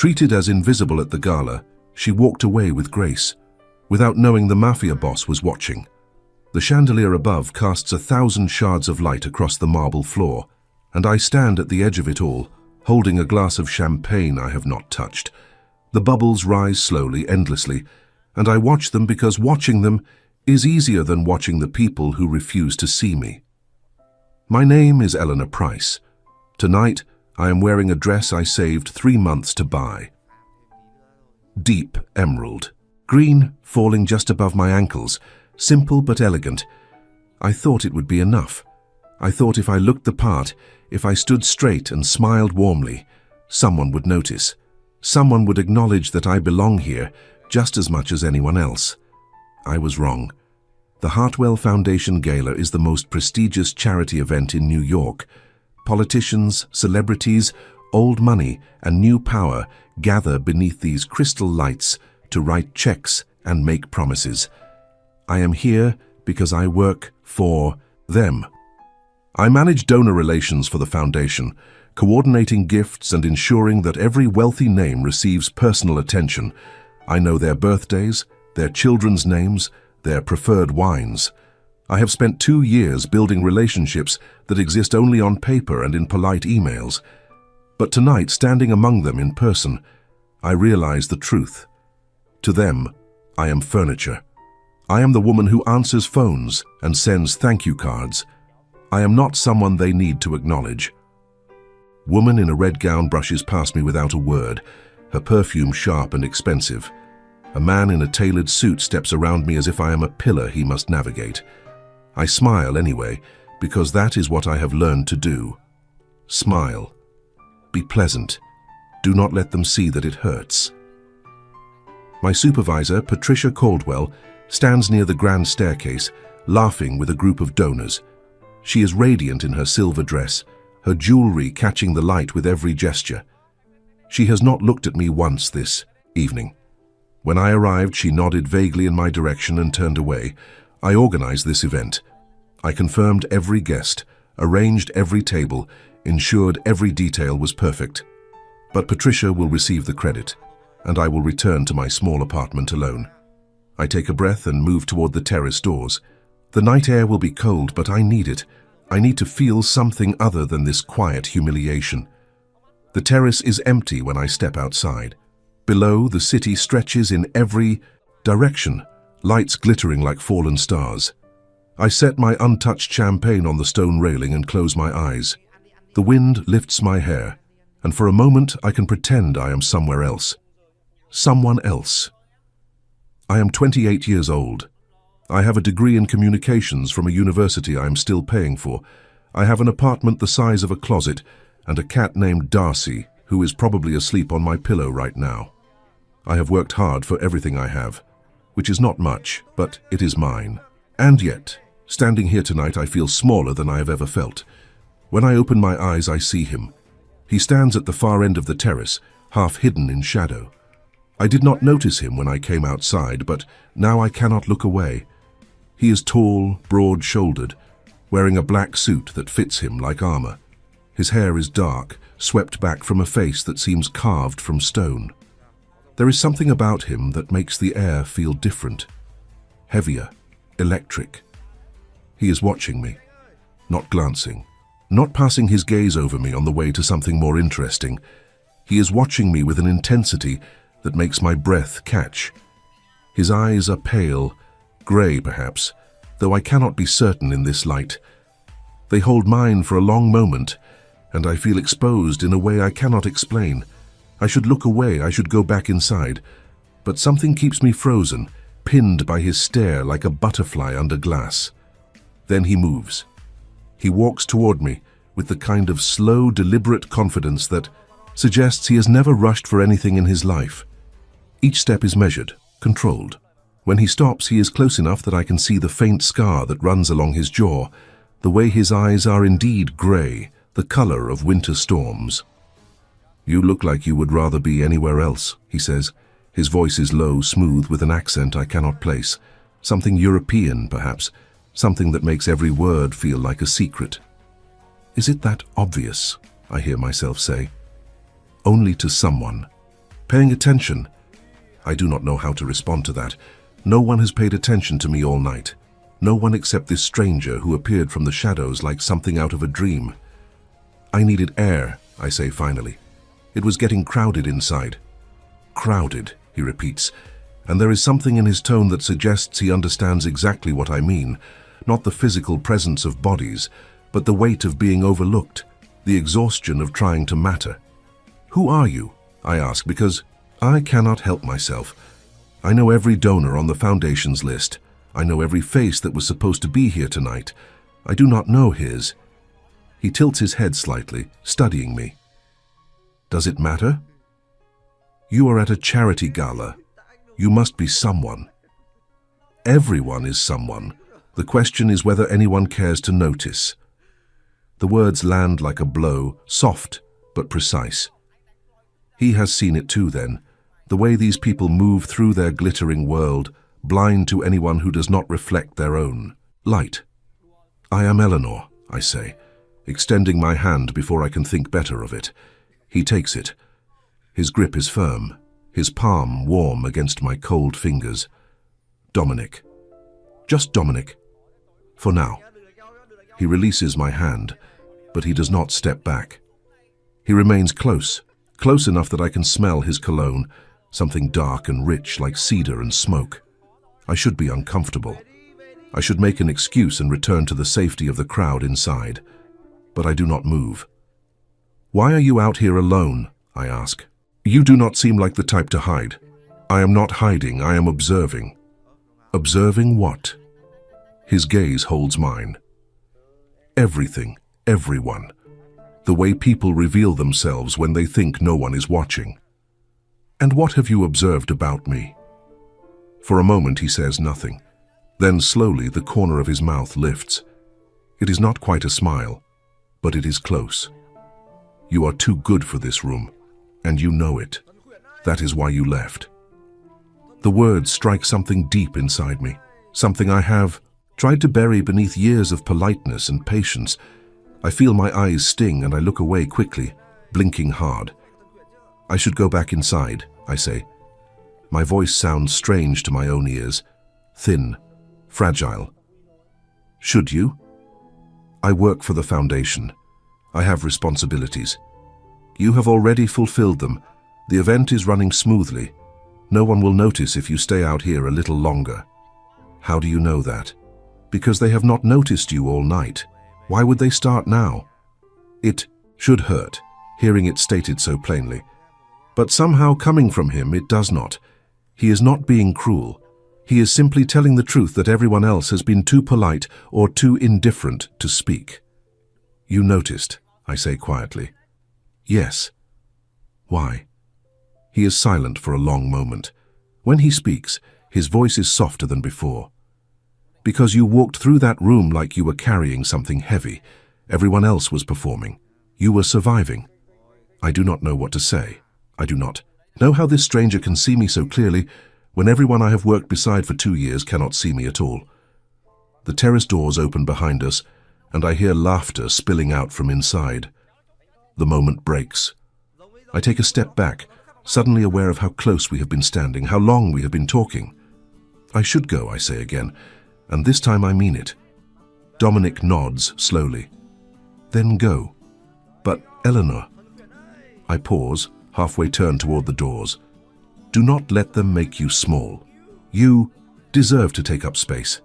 Treated as invisible at the gala, she walked away with grace, without knowing the Mafia boss was watching. The chandelier above casts 1,000 shards of light across the marble floor, and I stand at the edge of it all, holding a glass of champagne I have not touched. The bubbles rise slowly, endlessly, and I watch them because watching them is easier than watching the people who refuse to see me. My name is Eleanor Price. Tonight, I am wearing a dress I saved 3 months to buy. Deep emerald. Green, falling just above my ankles. Simple but elegant. I thought it would be enough. I thought if I looked the part, if I stood straight and smiled warmly, someone would notice. Someone would acknowledge that I belong here just as much as anyone else. I was wrong. The Hartwell Foundation Gala is the most prestigious charity event in New York. Politicians, celebrities, old money, and new power gather beneath these crystal lights to write checks and make promises. I am here because I work for them. I manage donor relations for the foundation, coordinating gifts and ensuring that every wealthy name receives personal attention. I know their birthdays, their children's names, their preferred wines. I have spent 2 years building relationships that exist only on paper and in polite emails. But tonight, standing among them in person, I realize the truth. To them, I am furniture. I am the woman who answers phones and sends thank you cards. I am not someone they need to acknowledge. Woman in a red gown brushes past me without a word, her perfume sharp and expensive. A man in a tailored suit steps around me as if I am a pillar he must navigate. I smile anyway, because that is what I have learned to do. Smile. Be pleasant. Do not let them see that it hurts. My supervisor, Patricia Caldwell, stands near the grand staircase, laughing with a group of donors. She is radiant in her silver dress, her jewelry catching the light with every gesture. She has not looked at me once this evening. When I arrived, she nodded vaguely in my direction and turned away. I organized this event. I confirmed every guest, arranged every table, ensured every detail was perfect. But Patricia will receive the credit, and I will return to my small apartment alone. I take a breath and move toward the terrace doors. The night air will be cold, but I need it. I need to feel something other than this quiet humiliation. The terrace is empty when I step outside. Below, the city stretches in every direction, lights glittering like fallen stars. I set my untouched champagne on the stone railing and close my eyes. The wind lifts my hair, and for a moment I can pretend I am somewhere else. Someone else. I am 28 years old. I have a degree in communications from a university I am still paying for. I have an apartment the size of a closet and a cat named Darcy, who is probably asleep on my pillow right now. I have worked hard for everything I have, which is not much, but it is mine. And yet, standing here tonight, I feel smaller than I have ever felt. When I open my eyes, I see him. He stands at the far end of the terrace, half hidden in shadow. I did not notice him when I came outside, but now I cannot look away. He is tall, broad-shouldered, wearing a black suit that fits him like armor. His hair is dark, swept back from a face that seems carved from stone. There is something about him that makes the air feel different, heavier, electric. He is watching me, not glancing, not passing his gaze over me on the way to something more interesting. He is watching me with an intensity that makes my breath catch. His eyes are pale, grey perhaps, though I cannot be certain in this light. They hold mine for a long moment, and I feel exposed in a way I cannot explain. I should look away, I should go back inside, but something keeps me frozen, pinned by his stare like a butterfly under glass. Then he moves. He walks toward me with the kind of slow, deliberate confidence that suggests he has never rushed for anything in his life. Each step is measured, controlled. When he stops, he is close enough that I can see the faint scar that runs along his jaw, the way his eyes are indeed grey, the color of winter storms. "You look like you would rather be anywhere else," he says. His voice is low, smooth, with an accent I cannot place. Something European, perhaps. Something that makes every word feel like a secret. "Is it that obvious?" I hear myself say. Only to someone. Paying attention? I do not know how to respond to that. No one has paid attention to me all night. No one except this stranger who appeared from the shadows like something out of a dream. I needed air, I say finally. It was getting crowded inside. Crowded, he repeats, and there is something in his tone that suggests he understands exactly what I mean, not the physical presence of bodies, but the weight of being overlooked, the exhaustion of trying to matter. Who are you? I ask, because I cannot help myself. I know every donor on the foundation's list. I know every face that was supposed to be here tonight. I do not know his. He tilts his head slightly, studying me. Does it matter? You are at a charity gala. You must be someone. Everyone is someone. The question is whether anyone cares to notice. The words land like a blow, soft but precise. He has seen it too then, the way these people move through their glittering world, blind to anyone who does not reflect their own light. I am Eleanor, I say, extending my hand before I can think better of it. He takes it. His grip is firm, his palm warm against my cold fingers. Dominic. Just Dominic. For now. He releases my hand, but he does not step back. He remains close enough that I can smell his cologne, something dark and rich like cedar and smoke. I should be uncomfortable. I should make an excuse and return to the safety of the crowd inside. But I do not move. Why are you out here alone? I ask. You do not seem like the type to hide. I am not hiding, I am observing. Observing what? His gaze holds mine. Everything, everyone. The way people reveal themselves when they think no one is watching. And what have you observed about me? For a moment he says nothing. Then slowly the corner of his mouth lifts. It is not quite a smile, but it is close. You are too good for this room, and you know it. That is why you left. The words strike something deep inside me, something I have tried to bury beneath years of politeness and patience. I feel my eyes sting and I look away quickly, blinking hard. I should go back inside, I say. My voice sounds strange to my own ears, thin, fragile. Should you? I work for the foundation. I have responsibilities. You have already fulfilled them. The event is running smoothly. No one will notice if you stay out here a little longer. How do you know that? Because they have not noticed you all night. Why would they start now? It should hurt, hearing it stated so plainly. But somehow coming from him, it does not. He is not being cruel. He is simply telling the truth that everyone else has been too polite or too indifferent to speak. You noticed, I say quietly. Yes. Why? He is silent for a long moment. When he speaks, his voice is softer than before. Because you walked through that room like you were carrying something heavy. Everyone else was performing. You were surviving. I do not know what to say. I do not know how this stranger can see me so clearly when everyone I have worked beside for 2 years cannot see me at all. The terrace doors open behind us, and I hear laughter spilling out from inside. The moment breaks. I take a step back, suddenly aware of how close we have been standing, how long we have been talking. I should go, I say again, and this time I mean it. Dominic nods slowly. Then go. But Eleanor. I pause, halfway turned toward the doors. Do not let them make you small. You deserve to take up space.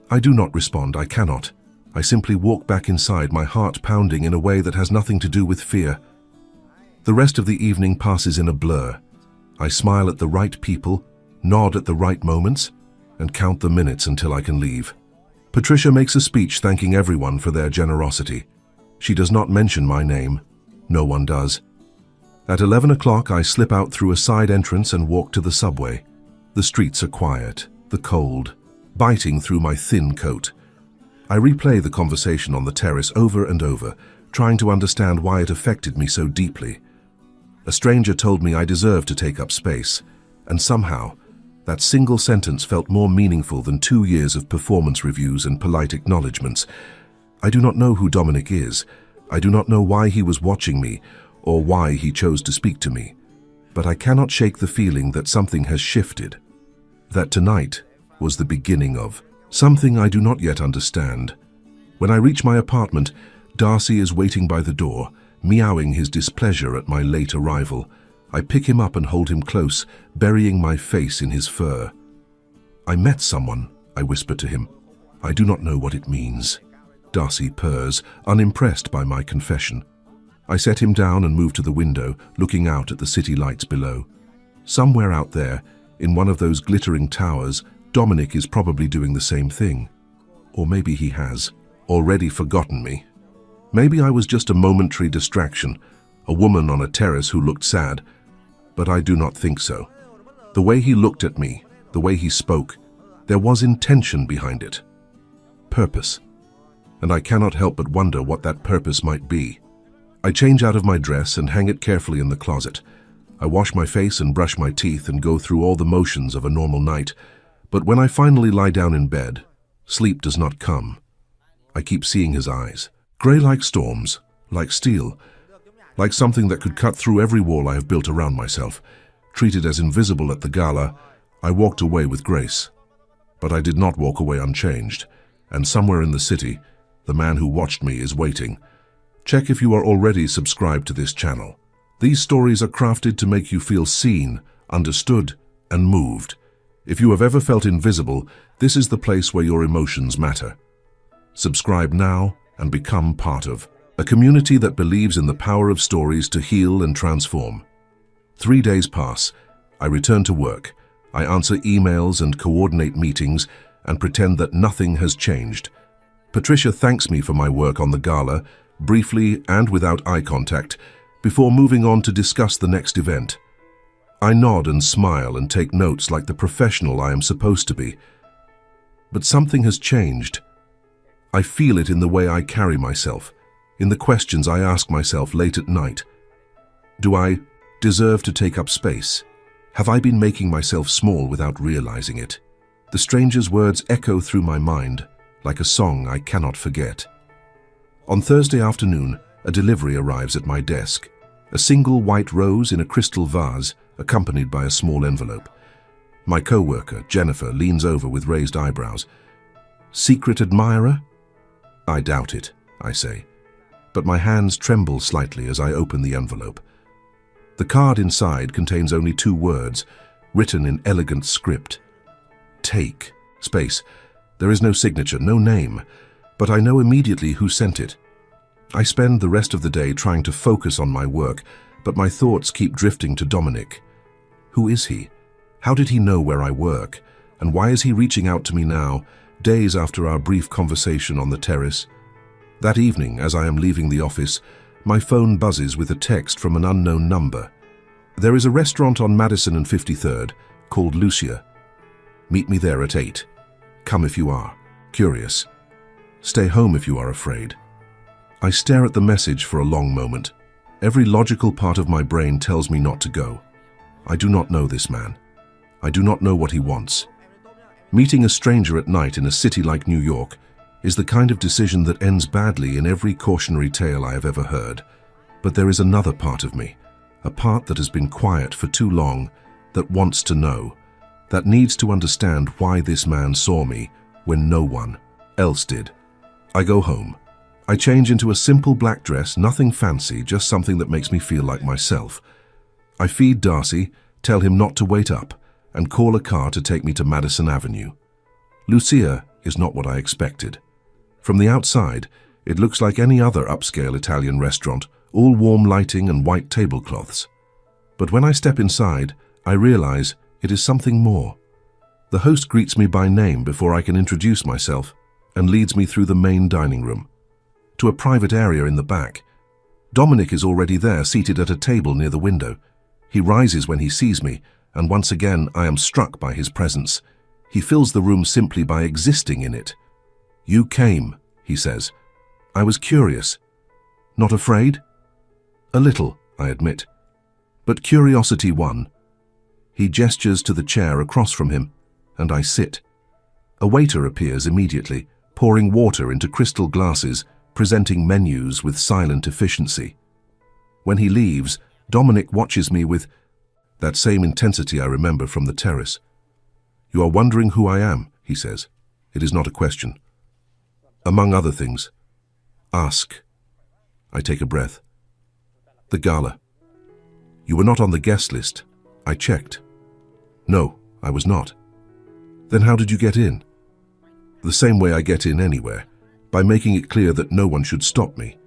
I do not respond, I cannot. I simply walk back inside, my heart pounding in a way that has nothing to do with fear. The rest of the evening passes in a blur. I smile at the right people, nod at the right moments, and count the minutes until I can leave. Patricia makes a speech thanking everyone for their generosity. She does not mention my name. No one does. At 11 o'clock, I slip out through a side entrance and walk to the subway. The streets are quiet, the cold, biting through my thin coat. I replay the conversation on the terrace over and over, trying to understand why it affected me so deeply. A stranger told me I deserved to take up space, and somehow, that single sentence felt more meaningful than 2 years of performance reviews and polite acknowledgements. I do not know who Dominic is. I do not know why he was watching me, or why he chose to speak to me. but I cannot shake the feeling that something has shifted. That tonight was the beginning of something I do not yet understand. When I reach my apartment, Darcy is waiting by the door, meowing his displeasure at my late arrival. I pick him up and hold him close, burying my face in his fur. "I met someone," I whisper to him. "I do not know what it means." Darcy purrs, unimpressed by my confession. I set him down and move to the window, looking out at the city lights below. Somewhere out there, in one of those glittering towers, Dominic is probably doing the same thing. Or maybe he has already forgotten me. Maybe I was just a momentary distraction, a woman on a terrace who looked sad, but I do not think so. The way he looked at me, the way he spoke, there was intention behind it. Purpose. And I cannot help but wonder what that purpose might be. I change out of my dress and hang it carefully in the closet. I wash my face and brush my teeth and go through all the motions of a normal night, but when I finally lie down in bed, sleep does not come. I keep seeing his eyes, grey like storms, like steel, like something that could cut through every wall I have built around myself. Treated as invisible at the gala, I walked away with grace. But I did not walk away unchanged, and somewhere in the city, the man who watched me is waiting. Check if you are already subscribed to this channel. These stories are crafted to make you feel seen, understood, and moved. If you have ever felt invisible, this is the place where your emotions matter. Subscribe now and become part of a community that believes in the power of stories to heal and transform. 3 days pass. I return to work. I answer emails and coordinate meetings and pretend that nothing has changed. Patricia thanks me for my work on the gala, briefly and without eye contact, before moving on to discuss the next event. I nod and smile and take notes like the professional I am supposed to be. But something has changed. I feel it in the way I carry myself, in the questions I ask myself late at night. Do I deserve to take up space? Have I been making myself small without realizing it? The stranger's words echo through my mind, like a song I cannot forget. On Thursday afternoon, a delivery arrives at my desk. A single white rose in a crystal vase, accompanied by a small envelope. My co-worker, Jennifer, leans over with raised eyebrows. "Secret admirer?" "I doubt it," I say, but my hands tremble slightly as I open the envelope. The card inside contains only 2 words, written in elegant script. Take, space. There is no signature, no name, but I know immediately who sent it. I spend the rest of the day trying to focus on my work, but my thoughts keep drifting to Dominic. Who is he? How did he know where I work? And why is he reaching out to me now, days after our brief conversation on the terrace? That evening, as I am leaving the office, my phone buzzes with a text from an unknown number. There is a restaurant on Madison and 53rd called Lucia. Meet me there at 8. Come if you are curious. Stay home if you are afraid. I stare at the message for a long moment. Every logical part of my brain tells me not to go. I do not know this man. I do not know what he wants. Meeting a stranger at night in a city like New York is the kind of decision that ends badly in every cautionary tale I have ever heard. But there is another part of me, a part that has been quiet for too long, that wants to know, that needs to understand why this man saw me when no one else did. I go home. I change into a simple black dress, nothing fancy, just something that makes me feel like myself. I feed Darcy, tell him not to wait up, and call a car to take me to Madison Avenue. Lucia is not what I expected. From the outside, it looks like any other upscale Italian restaurant, all warm lighting and white tablecloths. But when I step inside, I realize it is something more. The host greets me by name before I can introduce myself and leads me through the main dining room to a private area in the back. Dominic is already there, seated at a table near the window. He rises when he sees me, and once again I am struck by his presence. He fills the room simply by existing in it. "You came," he says. "I was curious." "Not afraid?" "A little," I admit. But curiosity won. He gestures to the chair across from him, and I sit. A waiter appears immediately, pouring water into crystal glasses, presenting menus with silent efficiency. When he leaves, Dominic watches me with that same intensity I remember from the terrace. "You are wondering who I am," he says. "It is not a question." "Among other things." "Ask." I take a breath. "The gala. You were not on the guest list. I checked." "No, I was not." "Then how did you get in?" "The same way I get in anywhere, by making it clear that no one should stop me."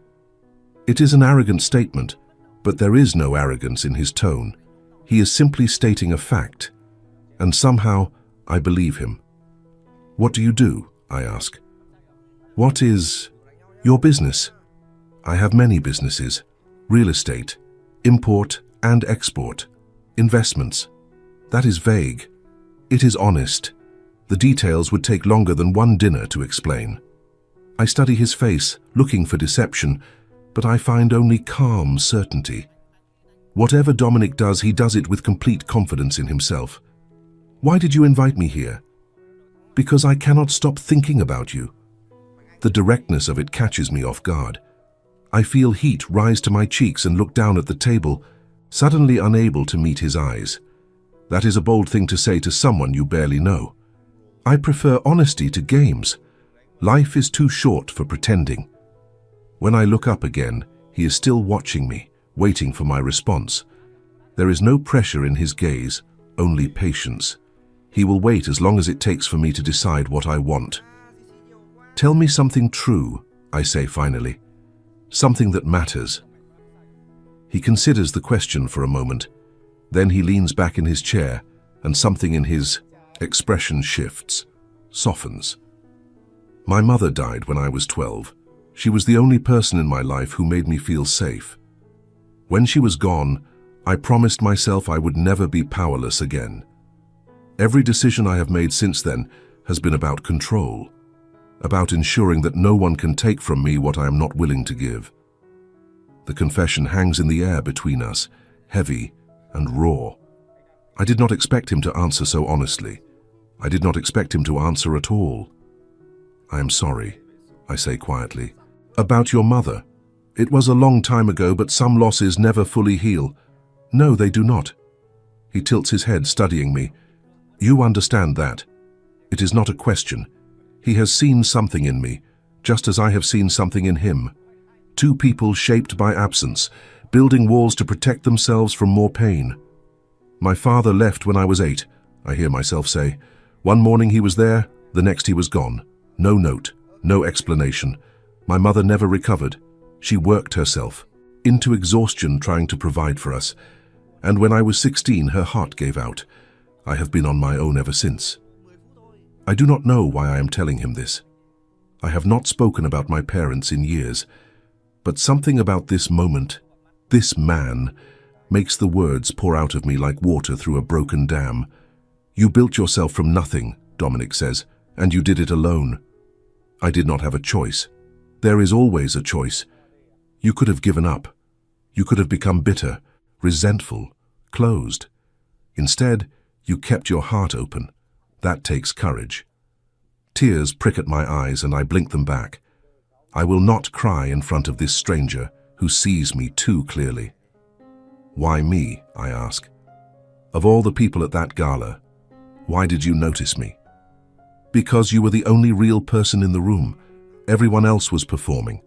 It is an arrogant statement, but there is no arrogance in his tone. He is simply stating a fact, and somehow I believe him. "What do you do?" I ask. "What is your business?" "I have many businesses. Real estate, import and export, investments." That is vague. It is honest. The details would take longer than one dinner to explain. I study his face, looking for deception, but I find only calm certainty. Whatever Dominic does, he does it with complete confidence in himself. "Why did you invite me here?" "Because I cannot stop thinking about you." The directness of it catches me off guard. I feel heat rise to my cheeks and look down at the table, suddenly unable to meet his eyes. That is a bold thing to say to someone you barely know. I prefer honesty to games. Life is too short for pretending. When I look up again, he is still watching me, waiting for my response. There is no pressure in his gaze, only patience. He will wait as long as it takes for me to decide what I want. "Tell me something true," I say finally. "Something that matters." He considers the question for a moment. Then he leans back in his chair, and something in his expression shifts, softens. "My mother died when I was 12. She was the only person in my life who made me feel safe. When she was gone, I promised myself I would never be powerless again. Every decision I have made since then has been about control, about ensuring that no one can take from me what I am not willing to give." The confession hangs in the air between us, heavy and raw. I did not expect him to answer so honestly. I did not expect him to answer at all. "I am sorry," I say quietly. "About your mother. It was a long time ago, but some losses never fully heal." "No, they do not." He tilts his head, studying me. "You understand that. It is not a question. He has seen something in me, just as I have seen something in him. Two people shaped by absence, building walls to protect themselves from more pain. My father left when I was 8, I hear myself say. One morning he was there, the next he was gone. No note, no explanation. My mother never recovered. She worked herself into exhaustion trying to provide for us. And when I was 16, her heart gave out. I have been on my own ever since." I do not know why I am telling him this. I have not spoken about my parents in years, but something about this moment, this man, makes the words pour out of me like water through a broken dam. "You built yourself from nothing," Dominic says, "and you did it alone." I did not have a choice. There is always a choice. You could have given up. You could have become bitter, resentful, closed. Instead, you kept your heart open. That takes courage. Tears prick at my eyes and I blink them back. I will not cry in front of this stranger who sees me too clearly. "Why me?" I ask. "Of all the people at that gala, why did you notice me?" "Because you were the only real person in the room. Everyone else was performing.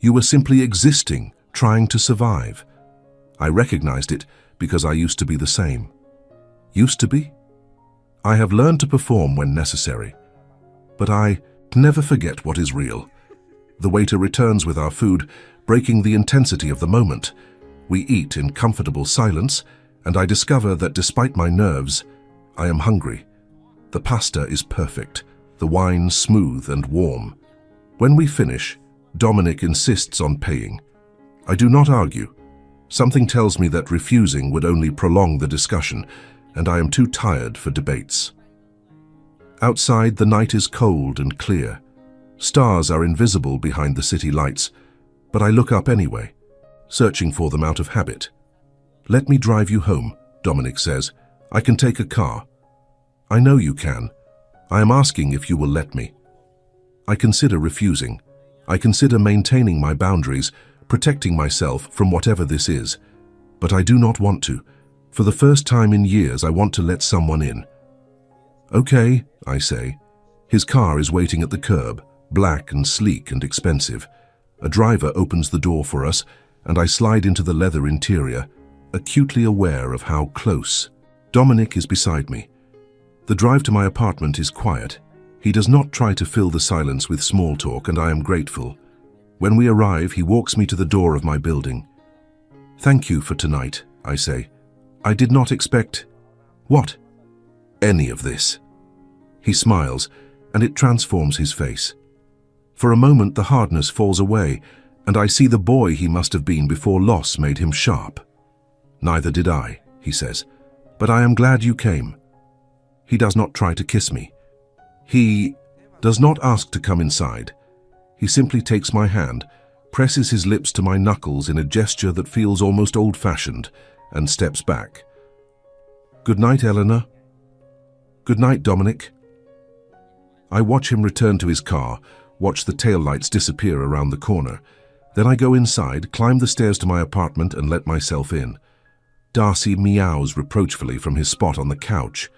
You were simply existing, trying to survive. I recognized it because I used to be the same." "Used to be?" "I have learned to perform when necessary. But I never forget what is real." The waiter returns with our food, breaking the intensity of the moment. We eat in comfortable silence, and I discover that despite my nerves, I am hungry. The pasta is perfect, the wine smooth and warm. When we finish, Dominic insists on paying. I do not argue. Something tells me that refusing would only prolong the discussion, and I am too tired for debates. Outside, the night is cold and clear. Stars are invisible behind the city lights, but I look up anyway, searching for them out of habit. "Let me drive you home," Dominic says. "I can take a car." "I know you can. I am asking if you will let me." I consider refusing. I consider maintaining my boundaries, protecting myself from whatever this is. But I do not want to. For the first time in years, I want to let someone in. Okay, I say. His car is waiting at the curb, black and sleek and expensive. A driver opens the door for us, and I slide into the leather interior, acutely aware of how close. Dominic is beside me. The drive to my apartment is quiet. He does not try to fill the silence with small talk, and I am grateful. When we arrive, he walks me to the door of my building. Thank you for tonight, I say. I did not expect... What? Any of this. He smiles, and it transforms his face. For a moment, the hardness falls away, and I see the boy he must have been before loss made him sharp. Neither did I, he says, but I am glad you came. He does not try to kiss me. He does not ask to come inside. He simply takes my hand, presses his lips to my knuckles in a gesture that feels almost old-fashioned, and steps back. Good night, Eleanor. Good night, Dominic. I watch him return to his car, watch the taillights disappear around the corner. Then I go inside, climb the stairs to my apartment, and let myself in. Darcy meows reproachfully from his spot on the couch.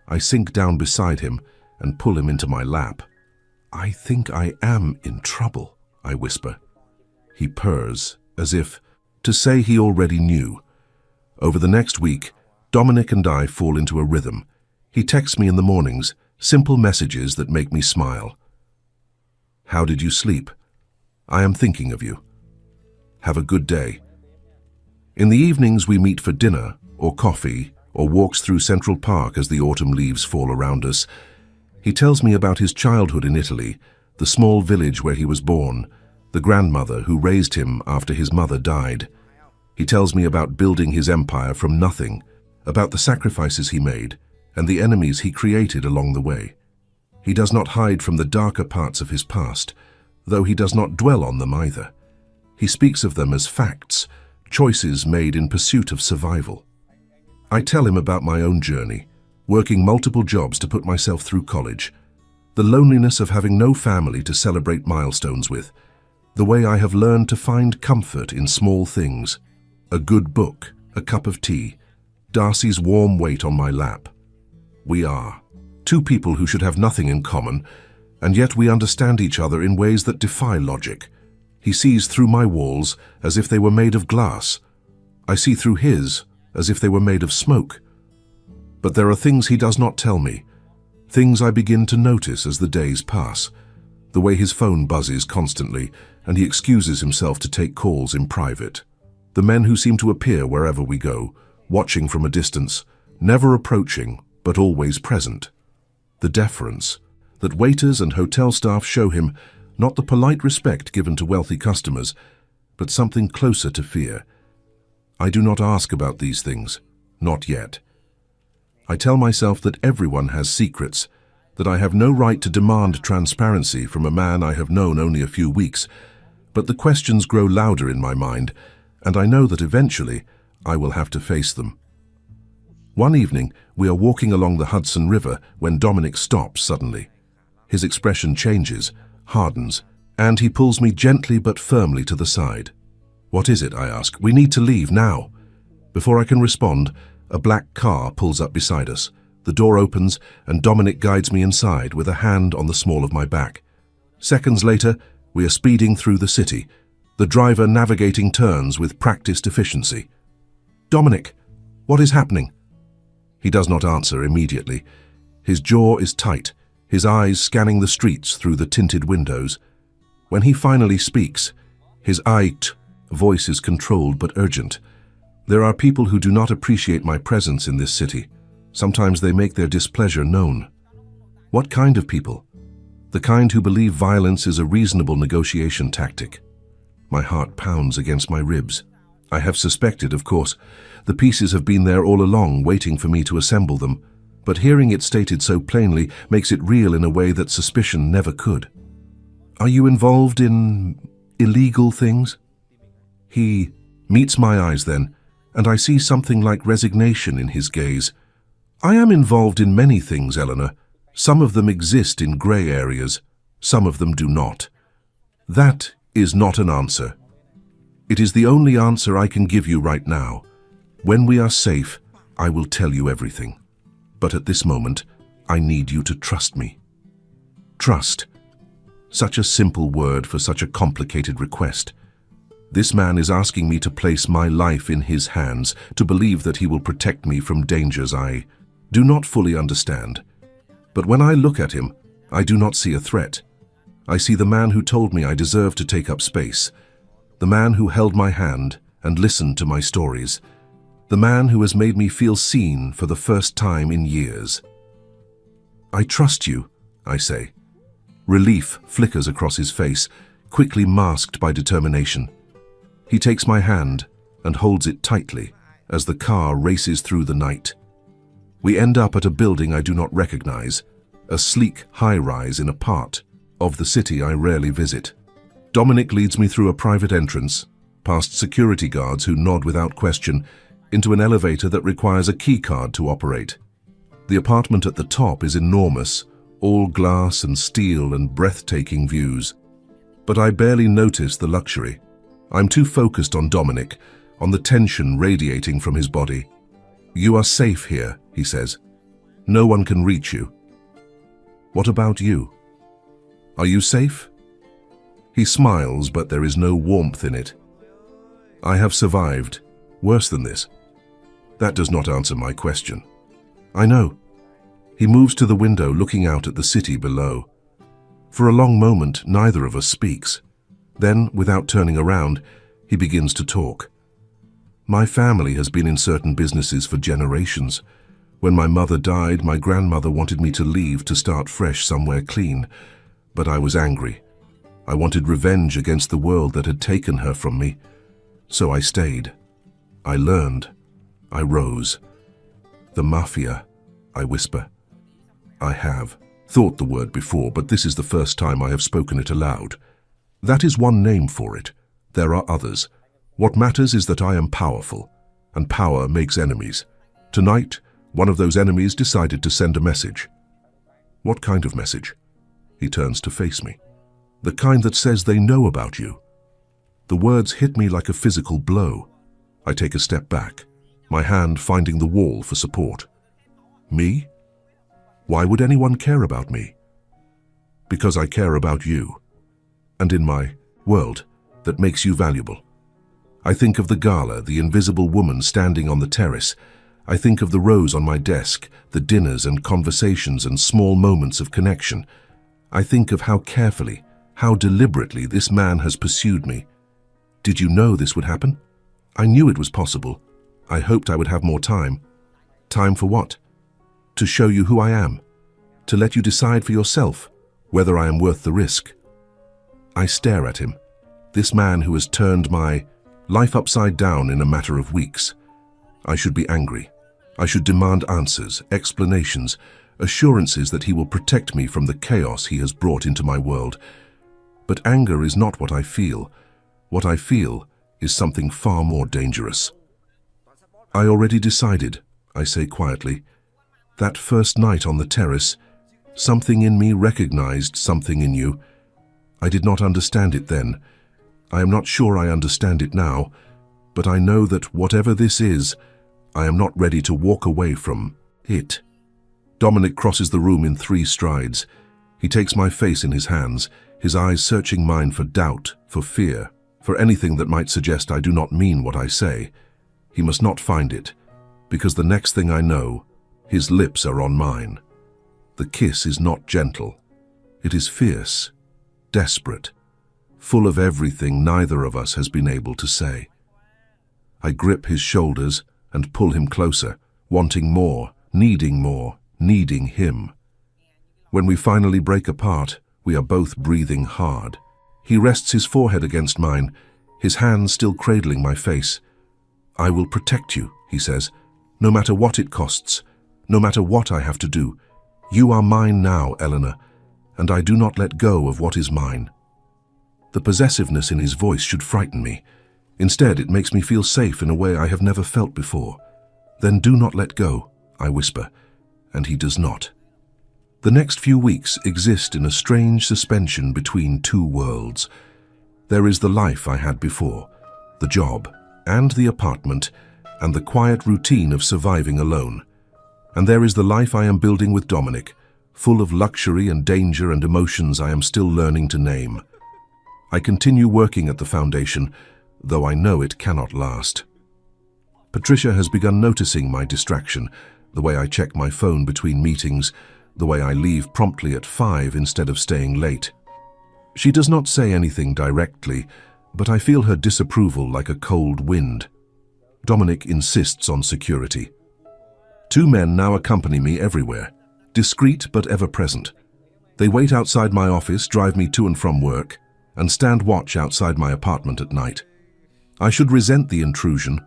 I sink down beside him and pull him into my lap. I think I am in trouble, I whisper. He purrs, as if to say he already knew. Over the next week, Dominic and I fall into a rhythm. He texts me in the mornings, simple messages that make me smile. How did you sleep? I am thinking of you. Have a good day. In the evenings, we meet for dinner, or coffee, or walks through Central Park as the autumn leaves fall around us. He tells me about his childhood in Italy, the small village where he was born, the grandmother who raised him after his mother died. He tells me about building his empire from nothing, about the sacrifices he made, and the enemies he created along the way. He does not hide from the darker parts of his past, though he does not dwell on them either. He speaks of them as facts, choices made in pursuit of survival. I tell him about my own journey, working multiple jobs to put myself through college, the loneliness of having no family to celebrate milestones with, the way I have learned to find comfort in small things, a good book, a cup of tea, Darcy's warm weight on my lap. We are two people who should have nothing in common, and yet we understand each other in ways that defy logic. He sees through my walls as if they were made of glass. I see through his as if they were made of smoke. But there are things he does not tell me, things I begin to notice as the days pass. The way his phone buzzes constantly, and he excuses himself to take calls in private. The men who seem to appear wherever we go, watching from a distance, never approaching, but always present. The deference that waiters and hotel staff show him, not the polite respect given to wealthy customers, but something closer to fear. I do not ask about these things, not yet. I tell myself that everyone has secrets, that I have no right to demand transparency from a man I have known only a few weeks, but the questions grow louder in my mind, and I know that eventually I will have to face them. One evening, we are walking along the Hudson River when Dominic stops suddenly. His expression changes, hardens, and he pulls me gently but firmly to the side. What is it? I ask. We need to leave now. Before I can respond, a black car pulls up beside us. The door opens, and Dominic guides me inside with a hand on the small of my back. Seconds later, we are speeding through the city, the driver navigating turns with practiced efficiency. Dominic, what is happening? He does not answer immediately. His jaw is tight, his eyes scanning the streets through the tinted windows. When he finally speaks, his voice is controlled but urgent. There are people who do not appreciate my presence in this city. Sometimes they make their displeasure known. What kind of people? The kind who believe violence is a reasonable negotiation tactic. My heart pounds against my ribs. I have suspected, of course. The pieces have been there all along, waiting for me to assemble them. But hearing it stated so plainly makes it real in a way that suspicion never could. Are you involved in illegal things? He meets my eyes then, and I see something like resignation in his gaze. I am involved in many things, Eleanor. Some of them exist in grey areas, some of them do not. That is not an answer. It is the only answer I can give you right now. When we are safe, I will tell you everything. But at this moment, I need you to trust me. Trust. Such a simple word for such a complicated request. This man is asking me to place my life in his hands, to believe that he will protect me from dangers I do not fully understand. But when I look at him, I do not see a threat. I see the man who told me I deserve to take up space, the man who held my hand and listened to my stories, the man who has made me feel seen for the first time in years. I trust you, I say. Relief flickers across his face, quickly masked by determination. He takes my hand and holds it tightly as the car races through the night. We end up at a building I do not recognize, a sleek high-rise in a part of the city I rarely visit. Dominic leads me through a private entrance, past security guards who nod without question, into an elevator that requires a key card to operate. The apartment at the top is enormous, all glass and steel and breathtaking views. But I barely notice the luxury. I'm too focused on Dominic, on the tension radiating from his body. You are safe here, he says. No one can reach you. What about you? Are you safe? He smiles, but there is no warmth in it. I have survived. Worse than this. That does not answer my question. I know. He moves to the window, looking out at the city below. For a long moment, neither of us speaks. Then, without turning around, he begins to talk. My family has been in certain businesses for generations. When my mother died, my grandmother wanted me to leave to start fresh somewhere clean. But I was angry. I wanted revenge against the world that had taken her from me. So I stayed. I learned. I rose. The Mafia, I whisper. I have thought the word before, but this is the first time I have spoken it aloud. That is one name for it. There are others. What matters is that I am powerful, and power makes enemies. Tonight, one of those enemies decided to send a message. What kind of message? He turns to face me. The kind that says they know about you. The words hit me like a physical blow. I take a step back, my hand finding the wall for support. Me? Why would anyone care about me? Because I care about you, and in my world that makes you valuable. I think of the Gala, the invisible woman standing on the terrace. I think of the rows on my desk, the dinners and conversations and small moments of connection. I think of how carefully, how deliberately this man has pursued me. Did you know this would happen? I knew it was possible. I hoped I would have more time. Time for what? To show you who I am. To let you decide for yourself whether I am worth the risk. I stare at him, this man who has turned my life upside down in a matter of weeks. I should be angry. I should demand answers, explanations, assurances that he will protect me from the chaos he has brought into my world. But anger is not what I feel. What I feel is something far more dangerous. I already decided, I say quietly. That first night on the terrace, something in me recognized something in you. I did not understand it then. I am not sure I understand it now, but I know that whatever this is, I am not ready to walk away from it. Dominic crosses the room in 3 strides. He takes my face in his hands, his eyes searching mine for doubt, for fear, for anything that might suggest I do not mean what I say. He must not find it, because the next thing I know, his lips are on mine. The kiss is not gentle. It is fierce, desperate, full of everything neither of us has been able to say. I grip his shoulders and pull him closer, wanting more, needing him. When we finally break apart, we are both breathing hard. He rests his forehead against mine, his hands still cradling my face. I will protect you, he says, no matter what it costs, no matter what I have to do. You are mine now, Eleanor, and I do not let go of what is mine. The possessiveness in his voice should frighten me. Instead, it makes me feel safe in a way I have never felt before. Then do not let go, I whisper, and he does not. The next few weeks exist in a strange suspension between 2 worlds. There is the life I had before, the job and the apartment, and the quiet routine of surviving alone. And there is the life I am building with Dominic, full of luxury and danger and emotions I am still learning to name. I continue working at the foundation, though I know it cannot last. Patricia has begun noticing my distraction, the way I check my phone between meetings, the way I leave promptly at 5 instead of staying late. She does not say anything directly, but I feel her disapproval like a cold wind. Dominic insists on security. 2 men now accompany me everywhere, discreet but ever present. They wait outside my office, drive me to and from work, and stand watch outside my apartment at night. I should resent the intrusion,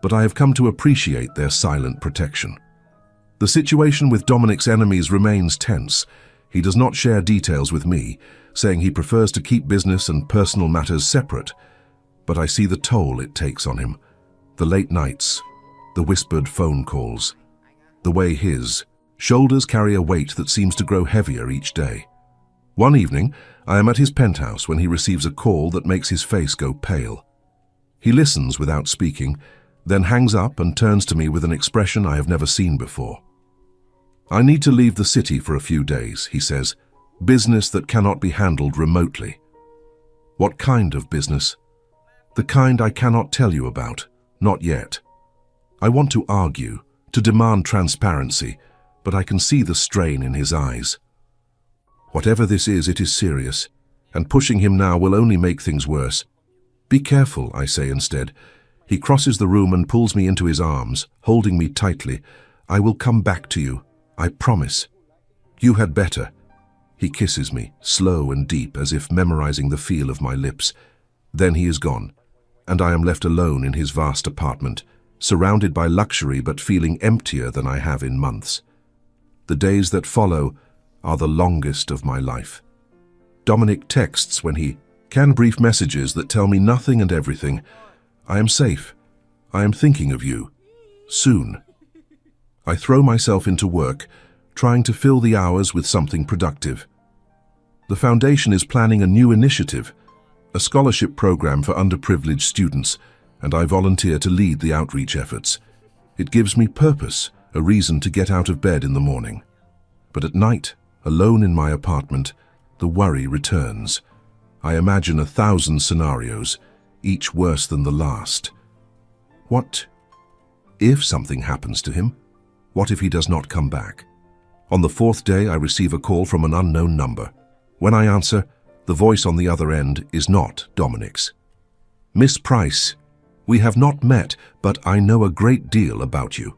but I have come to appreciate their silent protection. The situation with Dominic's enemies remains tense. He does not share details with me, saying he prefers to keep business and personal matters separate. But I see the toll it takes on him. The late nights, the whispered phone calls, the way his shoulders carry a weight that seems to grow heavier each day. One evening, I am at his penthouse when he receives a call that makes his face go pale. He listens without speaking, then hangs up and turns to me with an expression I have never seen before. "I need to leave the city for a few days," he says. "Business that cannot be handled remotely." What kind of business? The kind I cannot tell you about, not yet. I want to argue, to demand transparency, but I can see the strain in his eyes. Whatever this is, it is serious, and pushing him now will only make things worse. "Be careful," I say instead. He crosses the room and pulls me into his arms, holding me tightly. "I will come back to you. I promise." "You had better." He kisses me, slow and deep, as if memorizing the feel of my lips. Then he is gone, and I am left alone in his vast apartment, surrounded by luxury but feeling emptier than I have in months. The days that follow are the longest of my life. Dominic texts when he can, brief messages that tell me nothing and everything. "I am safe. I am thinking of you. Soon." I throw myself into work, trying to fill the hours with something productive. The foundation is planning a new initiative, a scholarship program for underprivileged students, and I volunteer to lead the outreach efforts. It gives me purpose, a reason to get out of bed in the morning. But at night, alone in my apartment, the worry returns. I imagine 1,000 scenarios, each worse than the last. What if something happens to him? What if he does not come back? On the 4th day, I receive a call from an unknown number. When I answer, the voice on the other end is not Dominic's. "Miss Price, we have not met, but I know a great deal about you."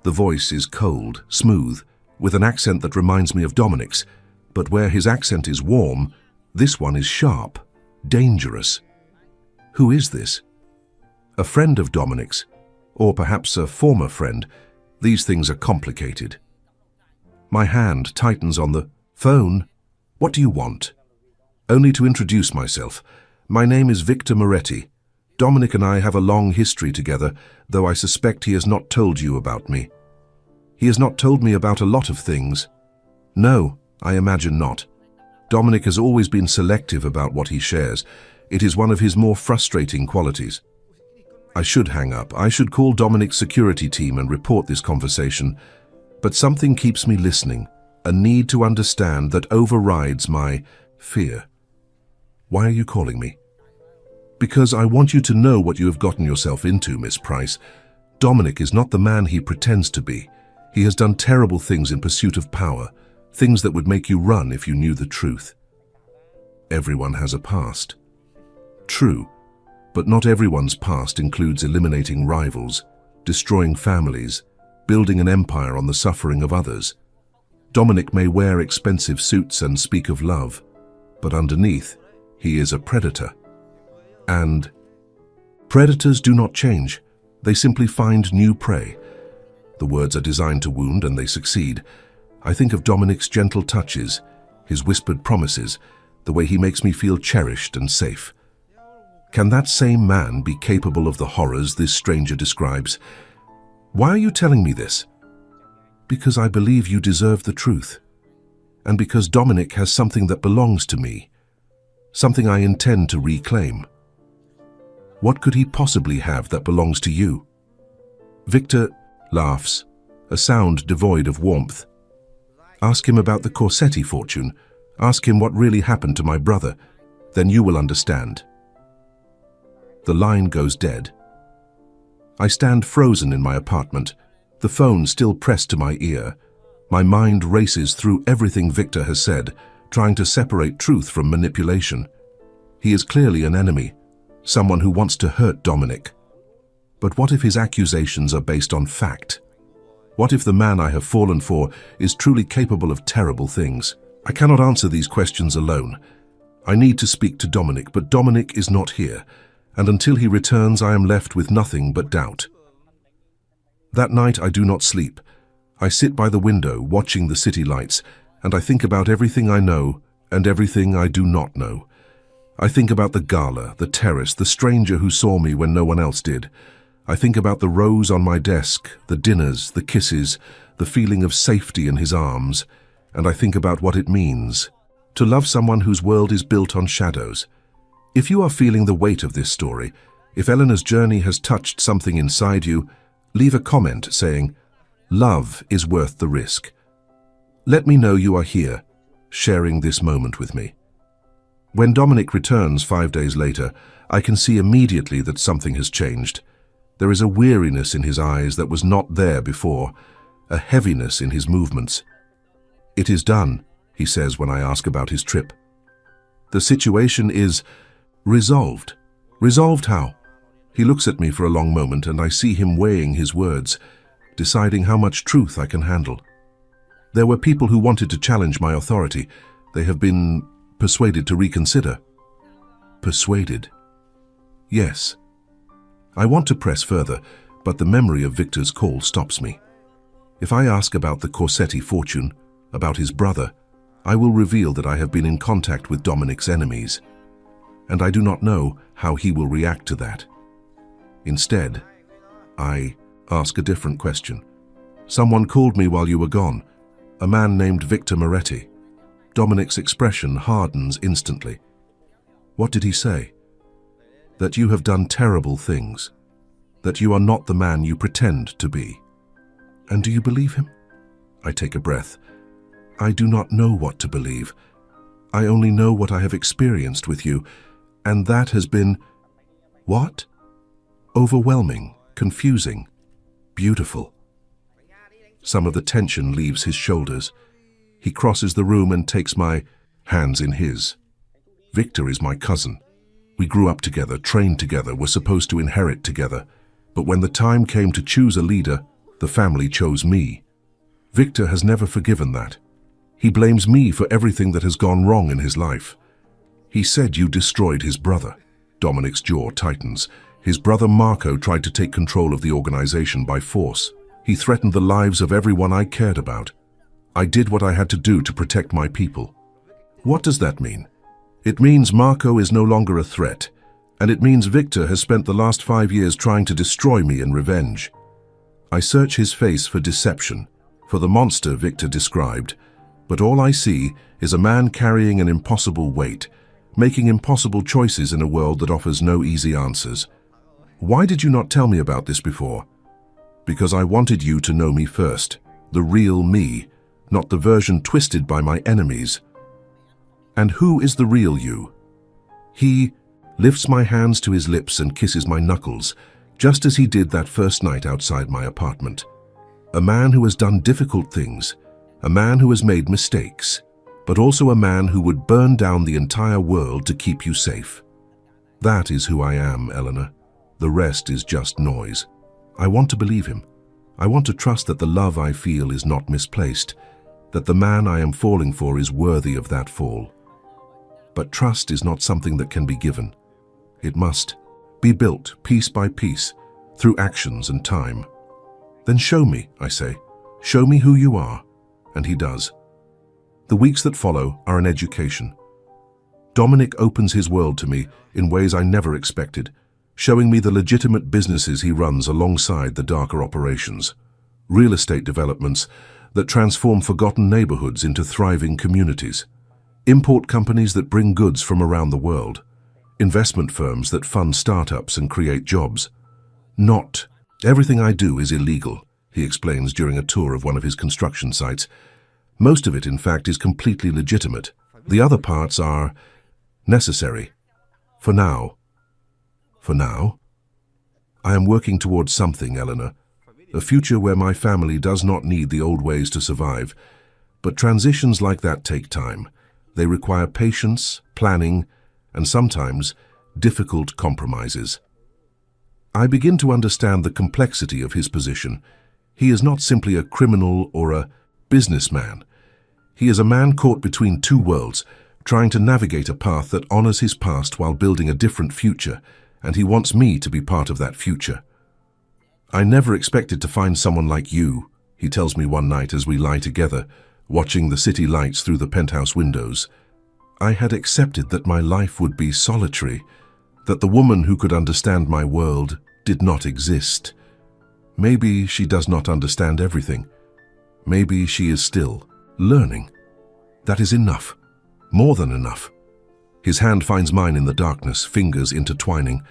The voice is cold, smooth, with an accent that reminds me of Dominic's, but where his accent is warm, this one is sharp, dangerous. Who is this? A friend of Dominic's, or perhaps a former friend. These things are complicated. My hand tightens on the phone. "What do you want?" Only to introduce myself. "My name is Victor Moretti. Dominic and I have a long history together, though I suspect he has not told you about me." "He has not told me about a lot of things." "No, I imagine not. Dominic has always been selective about what he shares. It is one of his more frustrating qualities." I should hang up. I should call Dominic's security team and report this conversation. But something keeps me listening, a need to understand that overrides my fear. "Why are you calling me?" "Because I want you to know what you have gotten yourself into, Miss Price. Dominic is not the man he pretends to be. He has done terrible things in pursuit of power, things that would make you run if you knew the truth." Everyone has a past. True. But not everyone's past includes eliminating rivals, destroying families, building an empire on the suffering of others. Dominic may wear expensive suits and speak of love, but underneath, he is a predator. And predators do not change. They simply find new prey. The words are designed to wound, and they succeed. I think of Dominic's gentle touches, his whispered promises, the way he makes me feel cherished and safe. Can that same man be capable of the horrors this stranger describes? "Why are you telling me this?" "Because I believe you deserve the truth. And because Dominic has something that belongs to me, something I intend to reclaim." "What could he possibly have that belongs to you?" Victor laughs, a sound devoid of warmth. Ask him about the Corsetti fortune. Ask him what really happened to my brother. Then you will understand. The line goes dead. I stand frozen in my apartment, the phone still pressed to my ear. My mind races through everything Victor has said, trying to separate truth from manipulation. He is clearly an enemy, someone who wants to hurt Dominic. But what if his accusations are based on fact? What if the man I have fallen for is truly capable of terrible things? I cannot answer these questions alone. I need to speak to Dominic, but Dominic is not here, and until he returns I am left with nothing but doubt. That night I do not sleep. I sit by the window watching the city lights, and I think about everything I know and everything I do not know. I think about the gala, the terrace, the stranger who saw me when no one else did. I think about the rose on my desk, the dinners, the kisses, the feeling of safety in his arms, and I think about what it means to love someone whose world is built on shadows. If you are feeling the weight of this story, if Eleanor's journey has touched something inside you, leave a comment saying, "Love is worth the risk." Let me know you are here, sharing this moment with me. When Dominic returns 5 days later, I can see immediately that something has changed. There is a weariness in his eyes that was not there before, a heaviness in his movements. "It is done," he says when I ask about his trip. "The situation is resolved." Resolved how? He looks at me for a long moment and I see him weighing his words, deciding how much truth I can handle. There were people who wanted to challenge my authority. They have been persuaded to reconsider. Persuaded? Yes. I want to press further, but the memory of Victor's call stops me. If I ask about the Corsetti fortune, about his brother, I will reveal that I have been in contact with Dominic's enemies, and I do not know how he will react to that. Instead, I ask a different question. "Someone called me while you were gone, a man named Victor Moretti." Dominic's expression hardens instantly. "What did he say?" "That you have done terrible things, that you are not the man you pretend to be." "And do you believe him?" I take a breath. I do not know what to believe. I only know what I have experienced with you, and that has been... what? Overwhelming, confusing, beautiful. Some of the tension leaves his shoulders. He crosses the room and takes my hands in his. "Victor is my cousin. We grew up together, trained together, were supposed to inherit together. But when the time came to choose a leader, the family chose me. Victor has never forgiven that. He blames me for everything that has gone wrong in his life. He said you destroyed his brother." Dominic's jaw tightens. "His brother Marco tried to take control of the organization by force. He threatened the lives of everyone I cared about. I did what I had to do to protect my people." What does that mean? It means Marco is no longer a threat, and it means Victor has spent the last 5 years trying to destroy me in revenge. I search his face for deception, for the monster Victor described, but all I see is a man carrying an impossible weight, making impossible choices in a world that offers no easy answers. "Why did you not tell me about this before?" "Because I wanted you to know me first, the real me, not the version twisted by my enemies." "And who is the real you?" He lifts my hands to his lips and kisses my knuckles, just as he did that first night outside my apartment. A man who has done difficult things, a man who has made mistakes, but also a man who would burn down the entire world to keep you safe. That is who I am, Eleanor. The rest is just noise. I want to believe him. I want to trust that the love I feel is not misplaced, that the man I am falling for is worthy of that fall. But trust is not something that can be given. It must be built piece by piece, through actions and time. "Then show me," I say. "Show me who you are." And he does. The weeks that follow are an education. Dominic opens his world to me in ways I never expected, showing me the legitimate businesses he runs alongside the darker operations. Real estate developments that transform forgotten neighborhoods into thriving communities. Import companies that bring goods from around the world. Investment firms that fund startups and create jobs. Not Everything I do is illegal, he explains during a tour of one of his construction sites. Most of it, in fact, is completely legitimate. The other parts are necessary. For now. For now? I am working towards something, Eleanor. A future where my family does not need the old ways to survive. But transitions like that take time. They require patience, planning, and sometimes difficult compromises. I begin to understand the complexity of his position. He is not simply a criminal or a businessman. He is a man caught between two worlds, trying to navigate a path that honors his past while building a different future, and he wants me to be part of that future. I never expected to find someone like you, he tells me one night as we lie together, watching the city lights through the penthouse windows. I had accepted that my life would be solitary, that the woman who could understand my world did not exist. Maybe she does not understand everything. Maybe she is still learning. That is enough. More than enough. His hand finds mine in the darkness, fingers intertwining.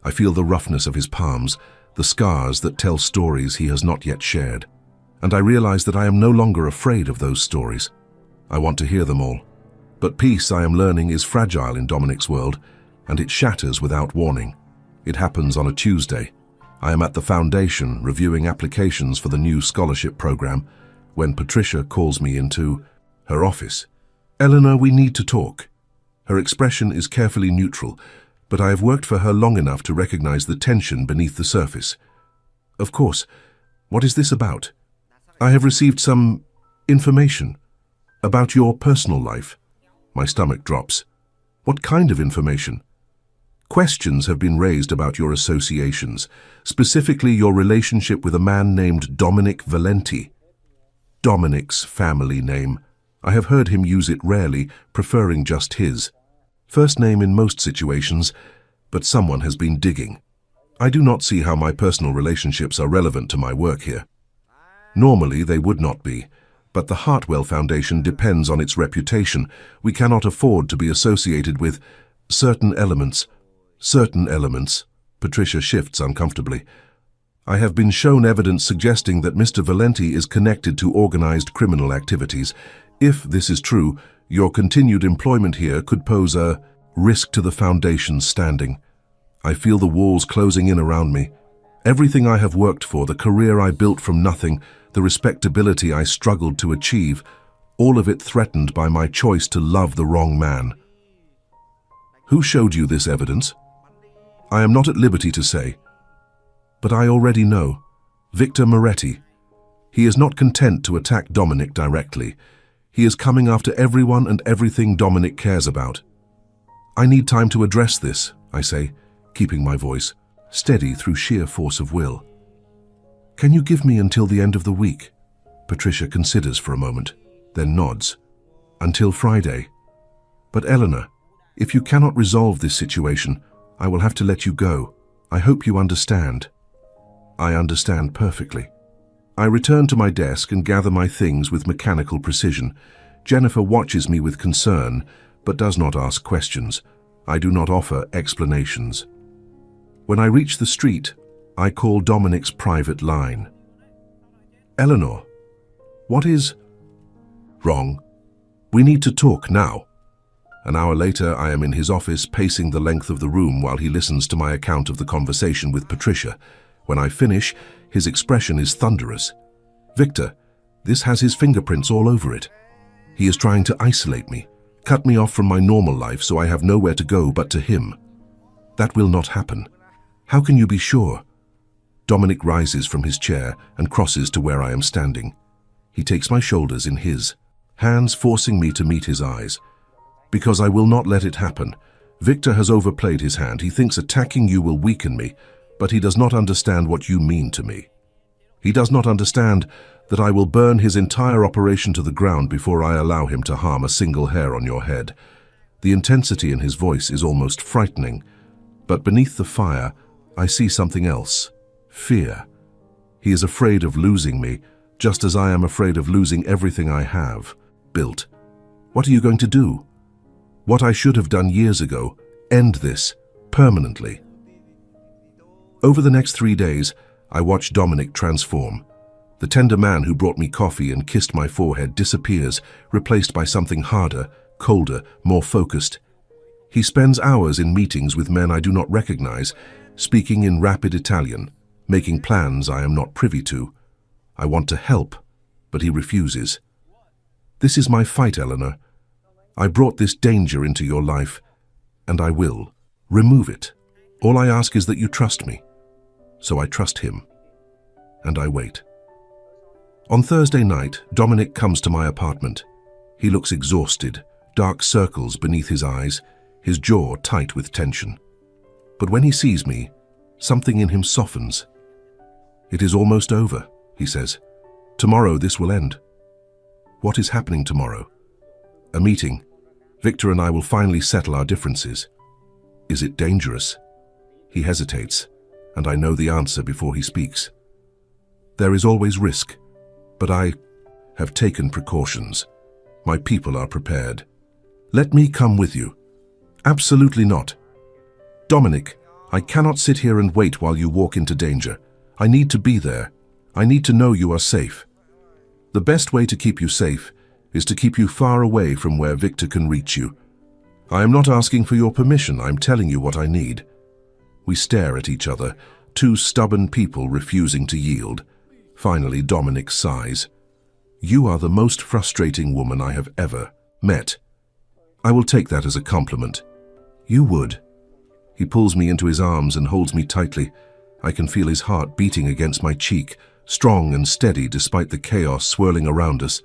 I feel the roughness of his palms, the scars that tell stories he has not yet shared. And I realize that I am no longer afraid of those stories. I want to hear them all. But peace, I am learning, is fragile in Dominic's world, and it shatters without warning. It happens on a Tuesday. I am at the foundation reviewing applications for the new scholarship program when Patricia calls me into her office. Eleanor, we need to talk. Her expression is carefully neutral, but I have worked for her long enough to recognize the tension beneath the surface. Of course. What is this about? I have received some information about your personal life. My stomach drops. What kind of information? Questions have been raised about your associations, specifically your relationship with a man named Dominic Valenti. Dominic's family name. I have heard him use it rarely, preferring just his first name in most situations, but someone has been digging. I do not see how my personal relationships are relevant to my work here. Normally they would not be, but the Hartwell Foundation depends on its reputation. We cannot afford to be associated with certain elements. Patricia shifts uncomfortably. I have been shown evidence suggesting that Mr. Valenti is connected to organized criminal activities. If this is true, your continued employment here could pose a risk to the Foundation's standing. I feel the walls closing in around me. Everything I have worked for, the career I built from nothing, the respectability I struggled to achieve, all of it threatened by my choice to love the wrong man. Who showed you this evidence? I am not at liberty to say. But I already know. Victor Moretti. He is not content to attack Dominic directly. He is coming after everyone and everything Dominic cares about. I need time to address this, I say, keeping my voice steady through sheer force of will. Can you give me until the end of the week? Patricia considers for a moment, then nods. Until Friday. But Eleanor, if you cannot resolve this situation, I will have to let you go. I hope you understand. I understand perfectly. I return to my desk and gather my things with mechanical precision. Jennifer watches me with concern, but does not ask questions. I do not offer explanations. When I reach the street, I call Dominic's private line. Eleanor, what is wrong? We need to talk now. An hour later, I am in his office, pacing the length of the room while he listens to my account of the conversation with Patricia. When I finish, his expression is thunderous. Victor, this has his fingerprints all over it. He is trying to isolate me, cut me off from my normal life so I have nowhere to go but to him. That will not happen. How can you be sure? Dominic rises from his chair and crosses to where I am standing. He takes my shoulders in his, hands forcing me to meet his eyes. Because I will not let it happen. Victor has overplayed his hand. He thinks attacking you will weaken me, but he does not understand what you mean to me. He does not understand that I will burn his entire operation to the ground before I allow him to harm a single hair on your head. The intensity in his voice is almost frightening, but beneath the fire, I see something else. Fear. He is afraid of losing me, just as I am afraid of losing everything I have built. What are you going to do? What I should have done years ago, end this, permanently. Over the next 3 days, I watch Dominic transform. The tender man who brought me coffee and kissed my forehead disappears, replaced by something harder, colder, more focused. He spends hours in meetings with men I do not recognize, speaking in rapid Italian, making plans I am not privy to. I want to help, but he refuses. This is my fight, Eleanor. I brought this danger into your life, and I will remove it. All I ask is that you trust me. So I trust him, and I wait. On Thursday night, Dominic comes to my apartment. He looks exhausted, dark circles beneath his eyes, his jaw tight with tension. But when he sees me, something in him softens. "It is almost over," he says. "Tomorrow this will end." What is happening tomorrow? A meeting. Victor and I will finally settle our differences. Is it dangerous? He hesitates, and I know the answer before he speaks. There is always risk, but I have taken precautions. My people are prepared. Let me come with you. Absolutely not. Dominic, I cannot sit here and wait while you walk into danger. I need to be there. I need to know you are safe. The best way to keep you safe is to keep you far away from where Victor can reach you. I am not asking for your permission, I'm telling you what I need. We stare at each other, two stubborn people refusing to yield. Finally, Dominic sighs. You are the most frustrating woman I have ever met. I will take that as a compliment. You would. He pulls me into his arms and holds me tightly. I can feel his heart beating against my cheek, strong and steady despite the chaos swirling around us.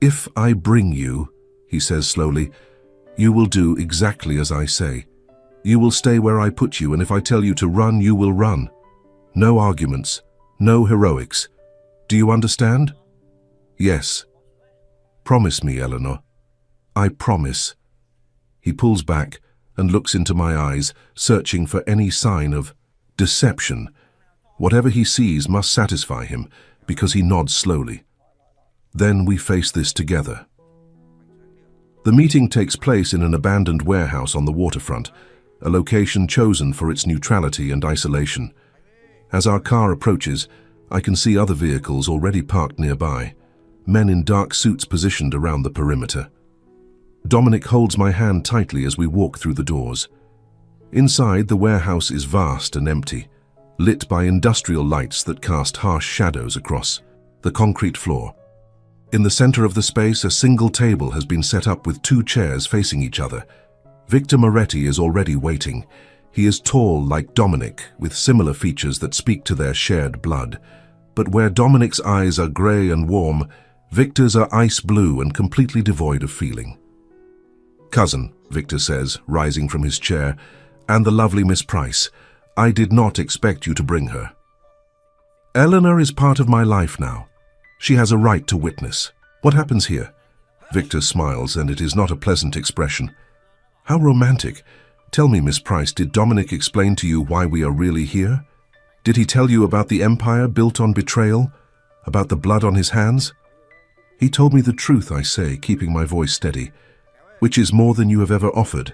If I bring you, he says slowly, you will do exactly as I say. You will stay where I put you, and if I tell you to run, you will run. No arguments, no heroics. Do you understand? Yes. Promise me, Eleanor. I promise. He pulls back and looks into my eyes, searching for any sign of deception. Whatever he sees must satisfy him, because he nods slowly. Then we face this together. The meeting takes place in an abandoned warehouse on the waterfront, a location chosen for its neutrality and isolation. As our car approaches, I can see other vehicles already parked nearby, men in dark suits positioned around the perimeter. Dominic holds my hand tightly as we walk through the doors. Inside, the warehouse is vast and empty, lit by industrial lights that cast harsh shadows across the concrete floor. In the center of the space, a single table has been set up with two chairs facing each other. Victor Moretti is already waiting. He is tall like Dominic, with similar features that speak to their shared blood. But where Dominic's eyes are grey and warm, Victor's are ice blue and completely devoid of feeling. "Cousin," Victor says, rising from his chair, "and the lovely Miss Price. I did not expect you to bring her. Eleanor is part of my life now. She has a right to witness. What happens here?" Victor smiles, and it is not a pleasant expression. "How romantic. Tell me, Miss Price, did Dominic explain to you why we are really here? Did he tell you about the empire built on betrayal? About the blood on his hands?" "He told me the truth," I say, keeping my voice steady. "Which is more than you have ever offered."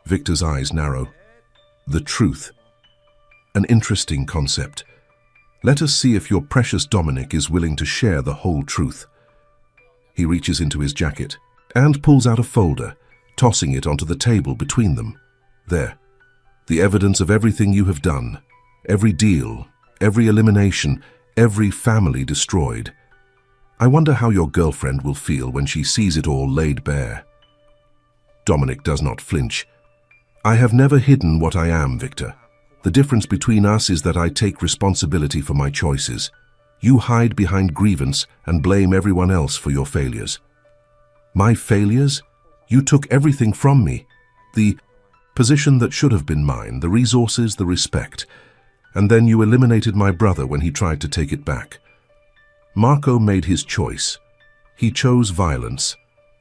Victor's eyes narrow. The truth. An interesting concept. Let us see if your precious Dominic is willing to share the whole truth. He reaches into his jacket and pulls out a folder, tossing it onto the table between them. There. The evidence of everything you have done. Every deal, every elimination, every family destroyed. I wonder how your girlfriend will feel when she sees it all laid bare. Dominic does not flinch. "I have never hidden what I am, Victor. The difference between us is that I take responsibility for my choices. You hide behind grievance and blame everyone else for your failures." "My failures? You took everything from me. The position that should have been mine, the resources, the respect. And then you eliminated my brother when he tried to take it back. Marco made his choice. He chose violence,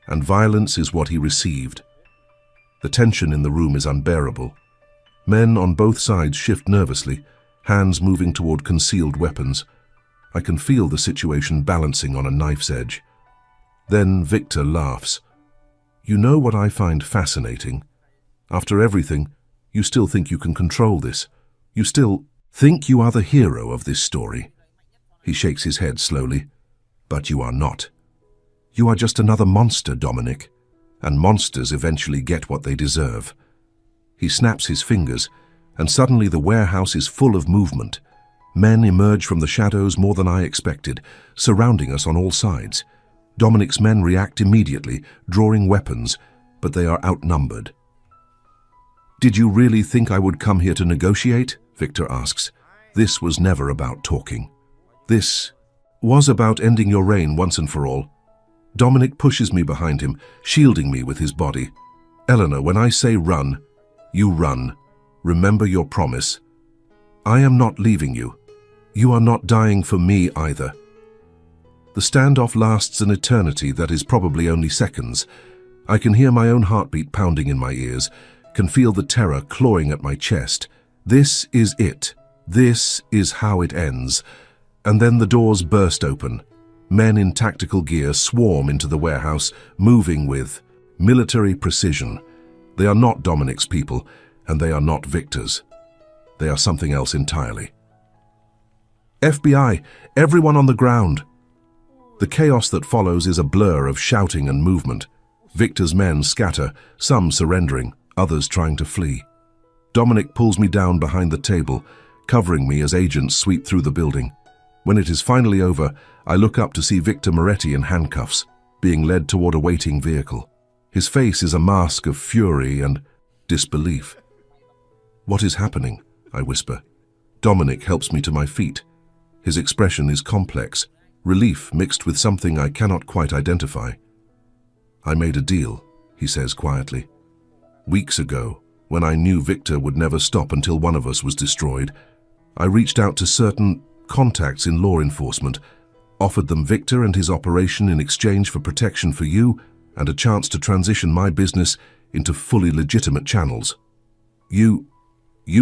and violence is what he received. The tension in the room is unbearable. Men on both sides shift nervously, hands moving toward concealed weapons. I can feel the situation balancing on a knife's edge. Then Victor laughs. "You know what I find fascinating? After everything, you still think you can control this. You still..." Think you are the hero of this story. He shakes his head slowly. But you are not. You are just another monster, Dominic. And monsters eventually get what they deserve. He snaps his fingers, and suddenly the warehouse is full of movement. Men emerge from the shadows more than I expected, surrounding us on all sides. Dominic's men react immediately, drawing weapons, but they are outnumbered. Did you really think I would come here to negotiate? Victor asks. This was never about talking. This was about ending your reign once and for all. Dominic pushes me behind him, shielding me with his body. Eleanor, when I say run, you run. Remember your promise. I am not leaving you. You are not dying for me either. The standoff lasts an eternity that is probably only seconds. I can hear my own heartbeat pounding in my ears, can feel the terror clawing at my chest. This is it. This is how it ends. And then the doors burst open. Men in tactical gear swarm into the warehouse, moving with military precision. They are not Dominic's people, and they are not Victor's. They are something else entirely. FBI, everyone on the ground. The chaos that follows is a blur of shouting and movement. Victor's men scatter, some surrendering, others trying to flee. Dominic pulls me down behind the table, covering me as agents sweep through the building. When it is finally over, I look up to see Victor Moretti in handcuffs, being led toward a waiting vehicle. His face is a mask of fury and disbelief. What is happening? I whisper. Dominic helps me to my feet. His expression is complex, relief mixed with something I cannot quite identify. I made a deal, he says quietly. Weeks ago, when I knew Victor would never stop until one of us was destroyed, I reached out to certain contacts in law enforcement, offered them Victor and his operation in exchange for protection for you and a chance to transition my business into fully legitimate channels. You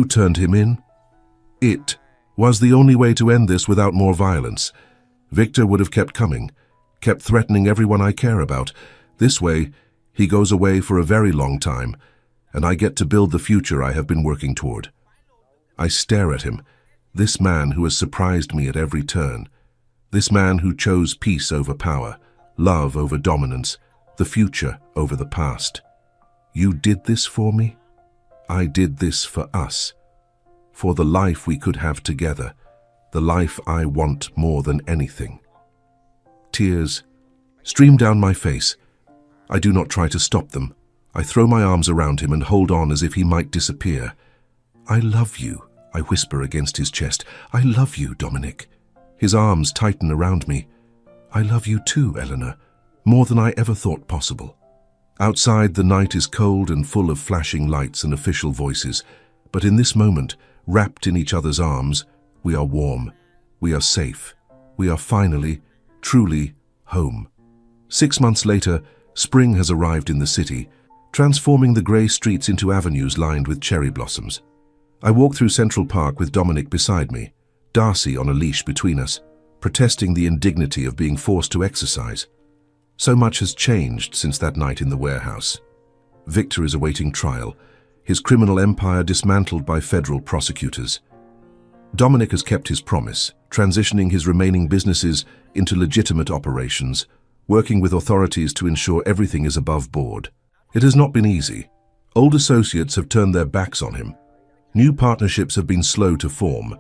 turned him in? It was the only way to end this without more violence. Victor would have kept coming, kept threatening everyone I care about. This way, he goes away for a very long time, and I get to build the future I have been working toward. I stare at him, this man who has surprised me at every turn, this man who chose peace over power, love over dominance, the future over the past. You did this for me? I did this for us, for the life we could have together, the life I want more than anything. Tears stream down my face. I do not try to stop them. I throw my arms around him and hold on as if he might disappear. I love you, I whisper against his chest. I love you, Dominic. His arms tighten around me. I love you too, Eleanor, more than I ever thought possible. Outside, the night is cold and full of flashing lights and official voices, but in this moment, wrapped in each other's arms, we are warm, we are safe, we are finally, truly home. 6 months later, spring has arrived in the city, transforming the grey streets into avenues lined with cherry blossoms. I walk through Central Park with Dominic beside me, Darcy on a leash between us, protesting the indignity of being forced to exercise. So much has changed since that night in the warehouse. Victor is awaiting trial, his criminal empire dismantled by federal prosecutors. Dominic has kept his promise, transitioning his remaining businesses into legitimate operations, working with authorities to ensure everything is above board. It has not been easy. Old associates have turned their backs on him. New partnerships have been slow to form,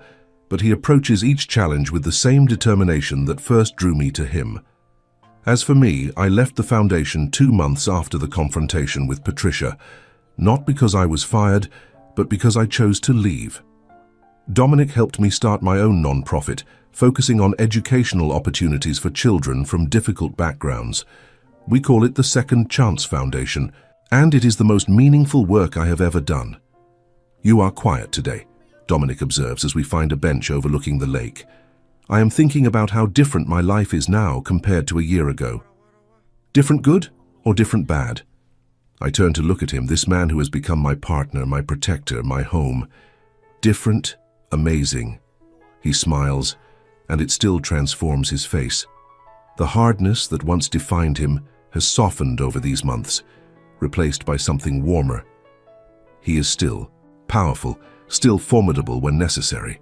but he approaches each challenge with the same determination that first drew me to him. As for me, I left the foundation 2 months after the confrontation with Patricia, not because I was fired, but because I chose to leave. Dominic helped me start my own non-profit, focusing on educational opportunities for children from difficult backgrounds. We call it the Second Chance Foundation, and it is the most meaningful work I have ever done. You are quiet today, Dominic observes as we find a bench overlooking the lake. I am thinking about how different my life is now compared to a year ago. Different good or different bad? I turn to look at him, this man who has become my partner, my protector, my home. Different, amazing. He smiles, and it still transforms his face. The hardness that once defined him has softened over these months, replaced by something warmer. He is still powerful, still formidable when necessary,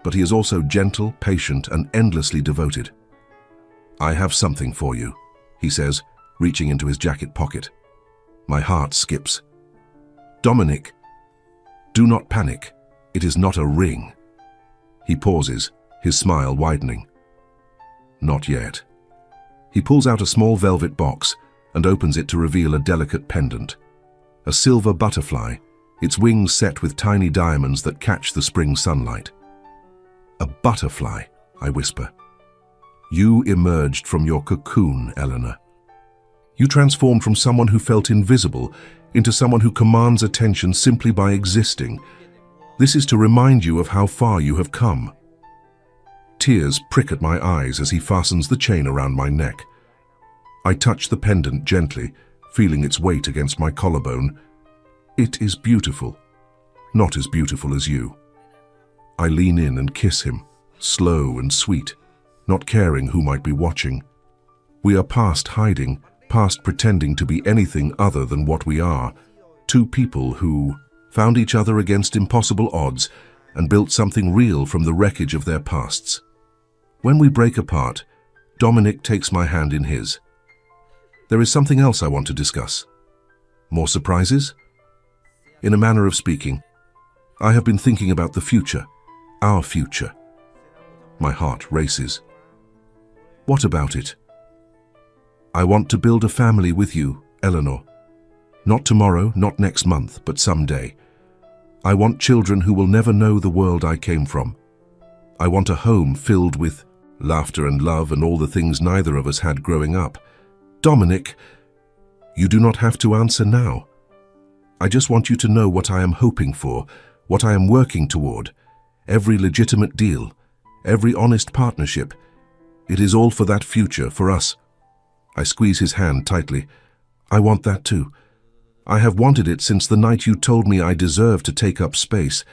but he is also gentle, patient, and endlessly devoted. "I have something for you," he says, reaching into his jacket pocket. My heart skips. "Dominic, do not panic. It is not a ring." He pauses, his smile widening. "Not yet." He pulls out a small velvet box and opens it to reveal a delicate pendant. A silver butterfly, its wings set with tiny diamonds that catch the spring sunlight. "A butterfly," I whisper. "You emerged from your cocoon, Eleanor. You transformed from someone who felt invisible into someone who commands attention simply by existing. This is to remind you of how far you have come." Tears prick at my eyes as he fastens the chain around my neck. I touch the pendant gently, feeling its weight against my collarbone. "It is beautiful, not as beautiful as you." I lean in and kiss him, slow and sweet, not caring who might be watching. We are past hiding, past pretending to be anything other than what we are. Two people who found each other against impossible odds and built something real from the wreckage of their pasts. When we break apart, Dominic takes my hand in his. "There is something else I want to discuss." "More surprises?" In a manner of speaking, I have been thinking about the future, our future. My heart races. "What about it?" "I want to build a family with you, Eleanor. Not tomorrow, not next month, but someday. I want children who will never know the world I came from. I want a home filled with laughter and love and all the things neither of us had growing up." "Dominic, you do not have to answer now. I just want you to know what I am hoping for, what I am working toward. Every legitimate deal, every honest partnership. It is all for that future, for us." I squeeze his hand tightly. "I want that too. I have wanted it since the night you told me I deserved to take up space.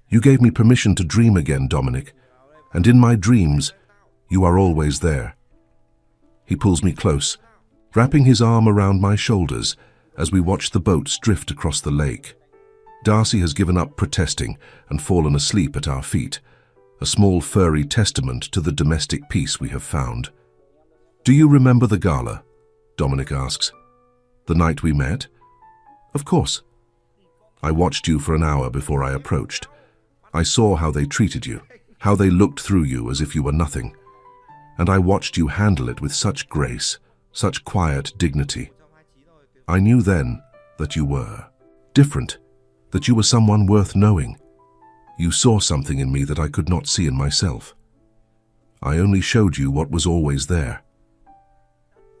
You gave me permission to dream again, Dominic. And in my dreams, you are always there." He pulls me close, wrapping his arm around my shoulders as we watch the boats drift across the lake. Darcy has given up protesting and fallen asleep at our feet, a small furry testament to the domestic peace we have found. "Do you remember the gala?" Dominic asks. "The night we met?" "Of course." "I watched you for an hour before I approached. I saw how they treated you, how they looked through you as if you were nothing. And I watched you handle it with such grace, such quiet dignity. I knew then that you were different, that you were someone worth knowing. You saw something in me that I could not see in myself. I only showed you what was always there."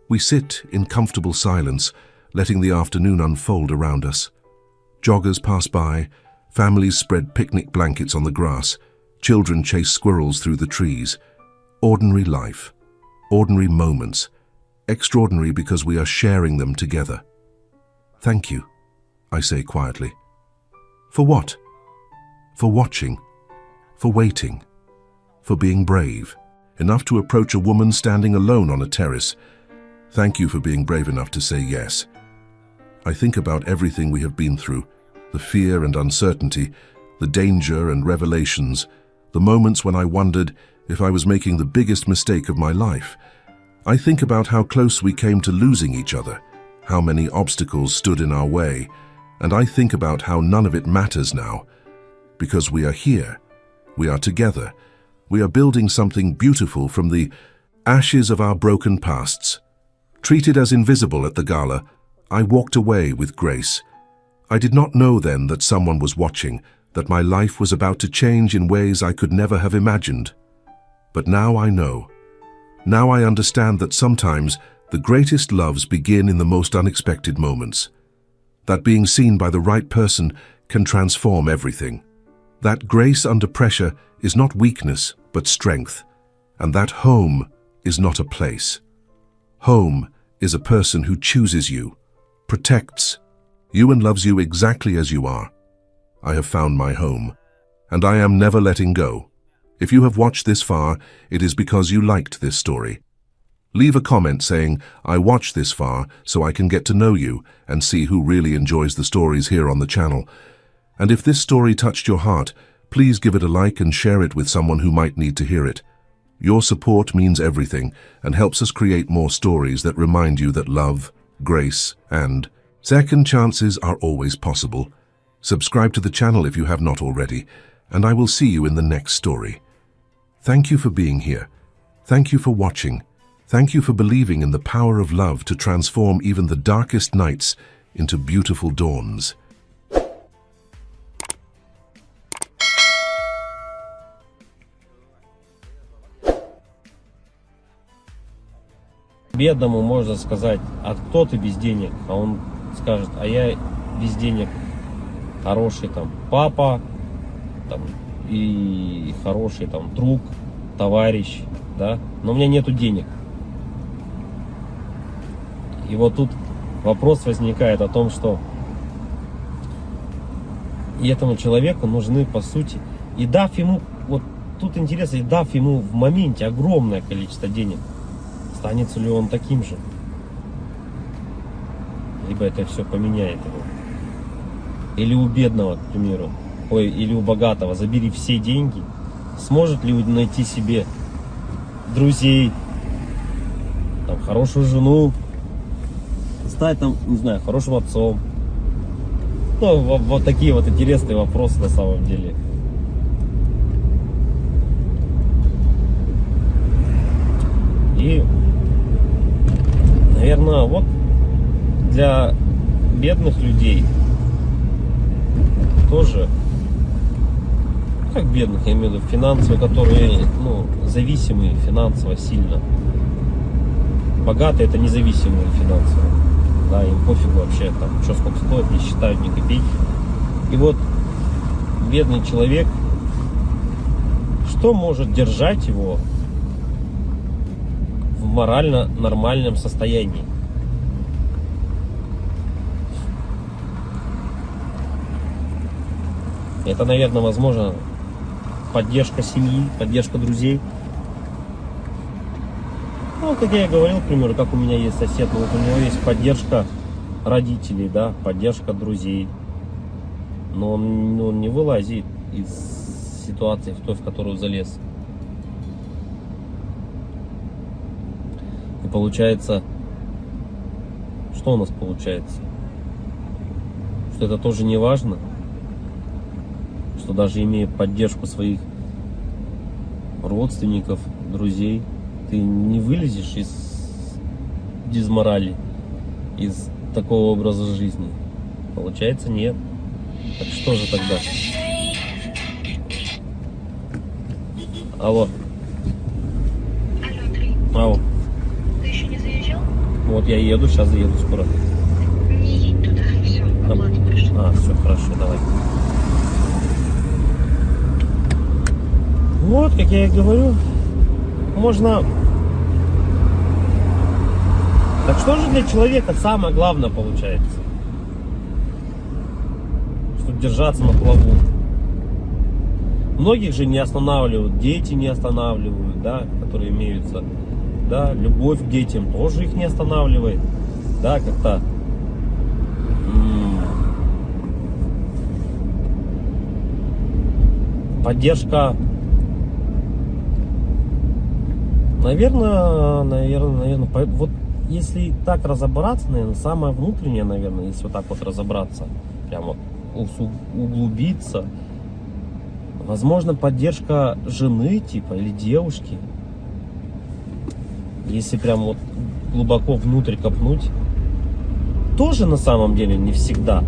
We sit in comfortable silence, letting the afternoon unfold around us. Joggers pass by, families spread picnic blankets on the grass, children chase squirrels through the trees. Ordinary life, ordinary moments, extraordinary because we are sharing them together. "Thank you," I say quietly. "For what?" "For watching, for waiting, for being brave, enough to approach a woman standing alone on a terrace. Thank you for being brave enough to say yes. I think about everything we have been through, the fear and uncertainty, the danger and revelations, the moments when I wondered if I was making the biggest mistake of my life. I think about how close we came to losing each other, how many obstacles stood in our way, and I think about how none of it matters now, because we are here, we are together, we are building something beautiful from the ashes of our broken pasts." Treated as invisible at the gala, I walked away with grace. I did not know then that someone was watching, that my life was about to change in ways I could never have imagined. But now I know. Now I understand that sometimes the greatest loves begin in the most unexpected moments. That being seen by the right person can transform everything. That grace under pressure is not weakness, but strength. And that home is not a place. Home is a person who chooses you, protects you and loves you exactly as you are. I have found my home, and I am never letting go. If you have watched this far, it is because you liked this story. Leave a comment saying, "I watched this far so I can get to know you and see who really enjoys the stories here on the channel." And if this story touched your heart, please give it a like and share it with someone who might need to hear it. Your support means everything and helps us create more stories that remind you that love, grace, and second chances are always possible. Subscribe to the channel if you have not already, and I will see you in the next story. Thank you for being here. Thank you for watching. Thank you for believing in the power of love to transform even the darkest nights into beautiful dawns. Бедному можно сказать: а кто ты без денег? А он скажет: а я без денег хороший там папа, там, и хороший там друг, товарищ, да, но у меня нету денег. И вот тут вопрос возникает о том, что и этому человеку нужны, по сути, и дав ему, вот тут интересно, и дав ему в моменте огромное количество денег, останется ли он таким же? Либо это все поменяет его. Или у бедного, к примеру, или у богатого забери все деньги, сможет ли он найти себе друзей, там, хорошую жену, стать там, не знаю, хорошим отцом? Ну, вот такие вот интересные вопросы на самом деле. И, наверное, вот для бедных людей тоже, как бедных, я имею в виду финансово, которые, ну, зависимые финансово сильно. Богатые — это независимые финансово. Да, им пофигу вообще, там, что сколько стоит, не считают ни копейки. И вот бедный человек, что может держать его в морально нормальном состоянии? Это, наверное, возможно, поддержка семьи, поддержка друзей. Ну, как я и говорил, к примеру, как у меня есть сосед, вот у него есть поддержка родителей, да, поддержка друзей. Но он не вылазит из ситуации, в которую залез. И получается, что у нас получается? Что это тоже не важно? Что даже имея поддержку своих родственников, друзей, ты не вылезешь из дизморали, из такого образа жизни? Получается, нет. Так что же тогда? Алло. Алло. Ты еще не заезжал? Вот я еду, сейчас заеду скоро. Не едь туда, все, ладно, прошу. Все, хорошо, давай. Вот, как я и говорю, можно... Так что же для человека самое главное получается? Чтобы держаться на плаву. Многих же не останавливают, дети не останавливают, да, которые имеются. Да, любовь к детям тоже их не останавливает. Да, как-то... Поддержка... Наверное, вот если так разобраться, наверное, самое внутреннее, наверное, если вот так вот разобраться, прямо углубиться, возможно, поддержка жены, типа, или девушки, если прям вот глубоко внутрь копнуть, тоже на самом деле не всегда.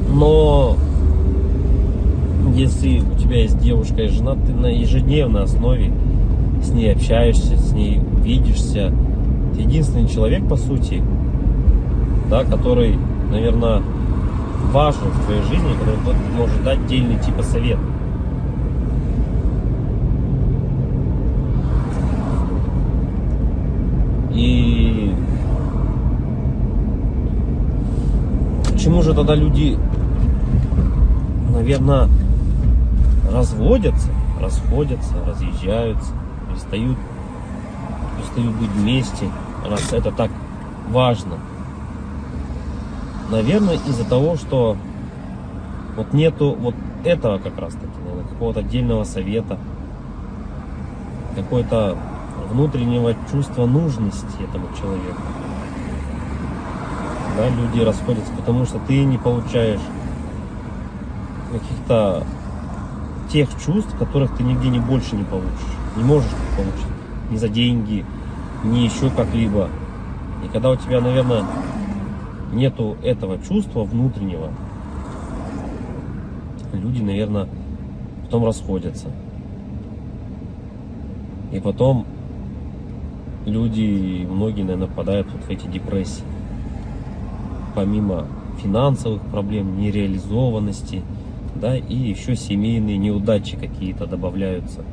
Но если у тебя есть девушка и жена, ты на ежедневной основе с ней общаешься, с ней видишься. Ты единственный человек, по сути, да, который, наверное, важен в твоей жизни, который может дать дельный типа совет. И почему же тогда люди, наверное, расходятся, разъезжаются, перестают быть вместе, раз это так важно? Наверное, из-за того, что Вот нету вот этого как раз таки, наверное, какого-то отдельного совета, какой-то внутреннего чувства нужности этому человеку. Да, люди расходятся, потому что ты не получаешь каких-то тех чувств, которых ты нигде не больше не получишь. Не можешь получить. Ни за деньги, ни еще как-либо. И когда у тебя, наверное, нету этого чувства внутреннего, люди, наверное, потом расходятся. И потом люди, многие, наверное, попадают вот в эти депрессии. Помимо финансовых проблем, нереализованности, да, и еще семейные неудачи какие-то добавляются.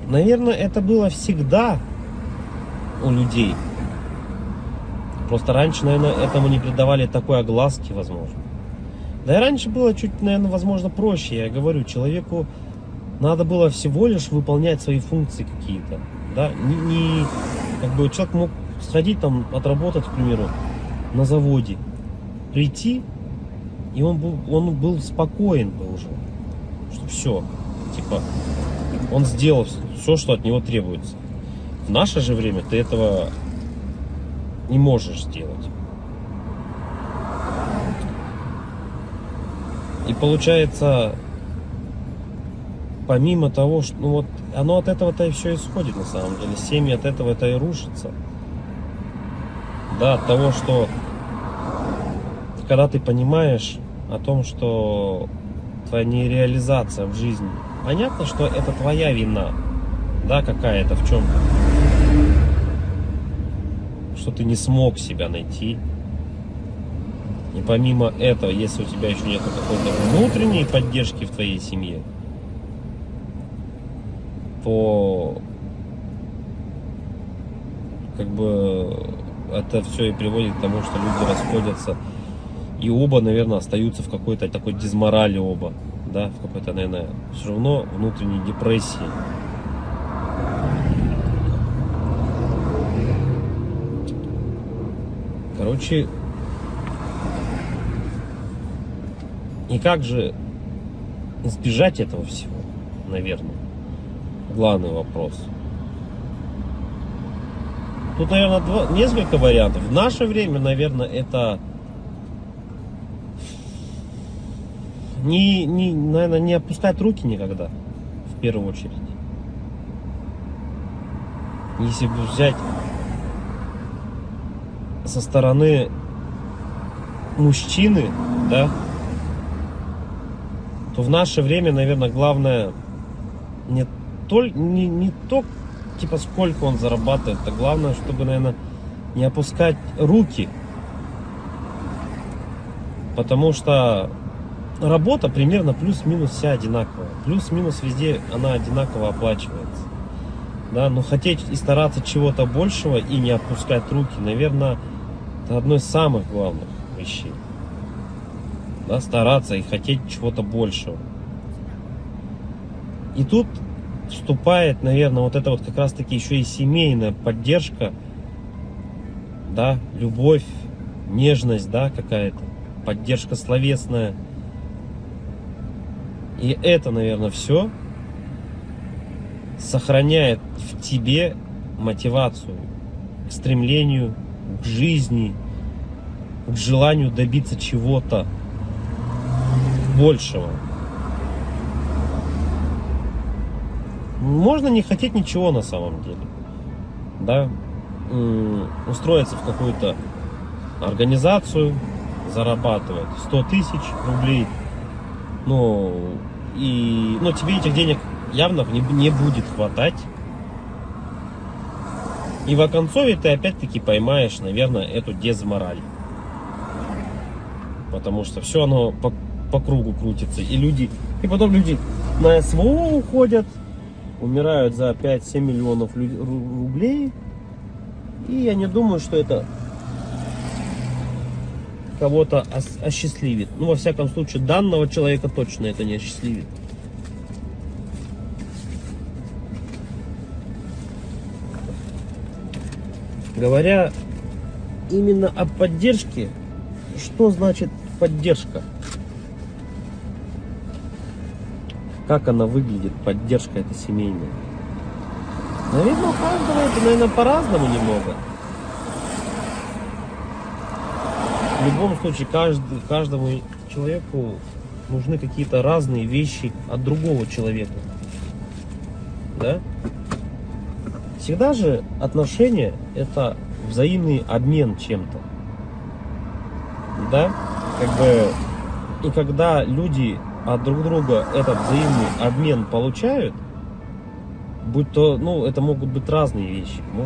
Наверное, это было всегда у людей. Просто раньше, наверное, этому не придавали такой огласки, возможно. Да и раньше было чуть, наверное, возможно, проще. Я говорю, человеку надо было всего лишь выполнять свои функции какие-то. Да? Как бы человек мог сходить там, отработать, к примеру, на заводе, прийти, и он был спокоен уже. Что все, типа, он сделал все, что от него требуется. В наше же время ты этого не можешь сделать. И получается, помимо того, что вот оно от этого-то и все исходит на самом деле. Семьи от этого-то и рушатся. Да, от того, что когда ты понимаешь о том, что твоя нереализация в жизни, понятно, что это твоя вина, да, какая-то в чем-то, что ты не смог себя найти. И помимо этого, если у тебя еще нет какой-то внутренней поддержки в твоей семье, то как бы это все и приводит к тому, что люди расходятся. И оба, наверное, остаются в какой-то такой дизморали оба. Да, в какой-то, наверное, все равно внутренней депрессии. Короче, и как же избежать этого всего, наверное, главный вопрос. Тут, наверное, несколько вариантов. В наше время, наверное, это наверное, не опускать руки никогда, в первую очередь. Если бы взять со стороны мужчины, да, то в наше время, наверное, главное не то, типа, сколько он зарабатывает, а главное, чтобы, наверное, не опускать руки. Потому что работа примерно плюс-минус вся одинаковая. Плюс-минус везде она одинаково оплачивается. Да, но хотеть и стараться чего-то большего и не опускать руки, наверное, это одно из самых главных вещей. Да, стараться и хотеть чего-то большего. И тут вступает, наверное, вот это вот как раз таки еще и семейная поддержка, да, любовь, нежность, да, какая-то, поддержка словесная. И это, наверное, все сохраняет в тебе мотивацию к стремлению, к жизни, к желанию добиться чего-то большего. Можно не хотеть ничего на самом деле, да, устроиться в какую-то организацию, зарабатывать 100 тысяч рублей, но тебе этих денег явно не будет хватать. И в оконцове ты опять-таки поймаешь, наверное, эту дезмораль. Потому что все оно по кругу крутится. И потом люди на СВО уходят, умирают за 5-7 миллионов рублей. И я не думаю, что это кого-то осчастливит. Ну, во всяком случае, данного человека точно это не осчастливит. Говоря именно о поддержке что значит поддержка? Как она выглядит, поддержка эта семейная? Наверное, у каждого это, наверное, по-разному немного. В любом случае, каждому человеку нужны какие-то разные вещи от другого человека. Да? Всегда же отношения — это взаимный обмен чем-то. Да? Как бы, и когда люди от друг друга этот взаимный обмен получают, будь то, ну, это могут быть разные вещи.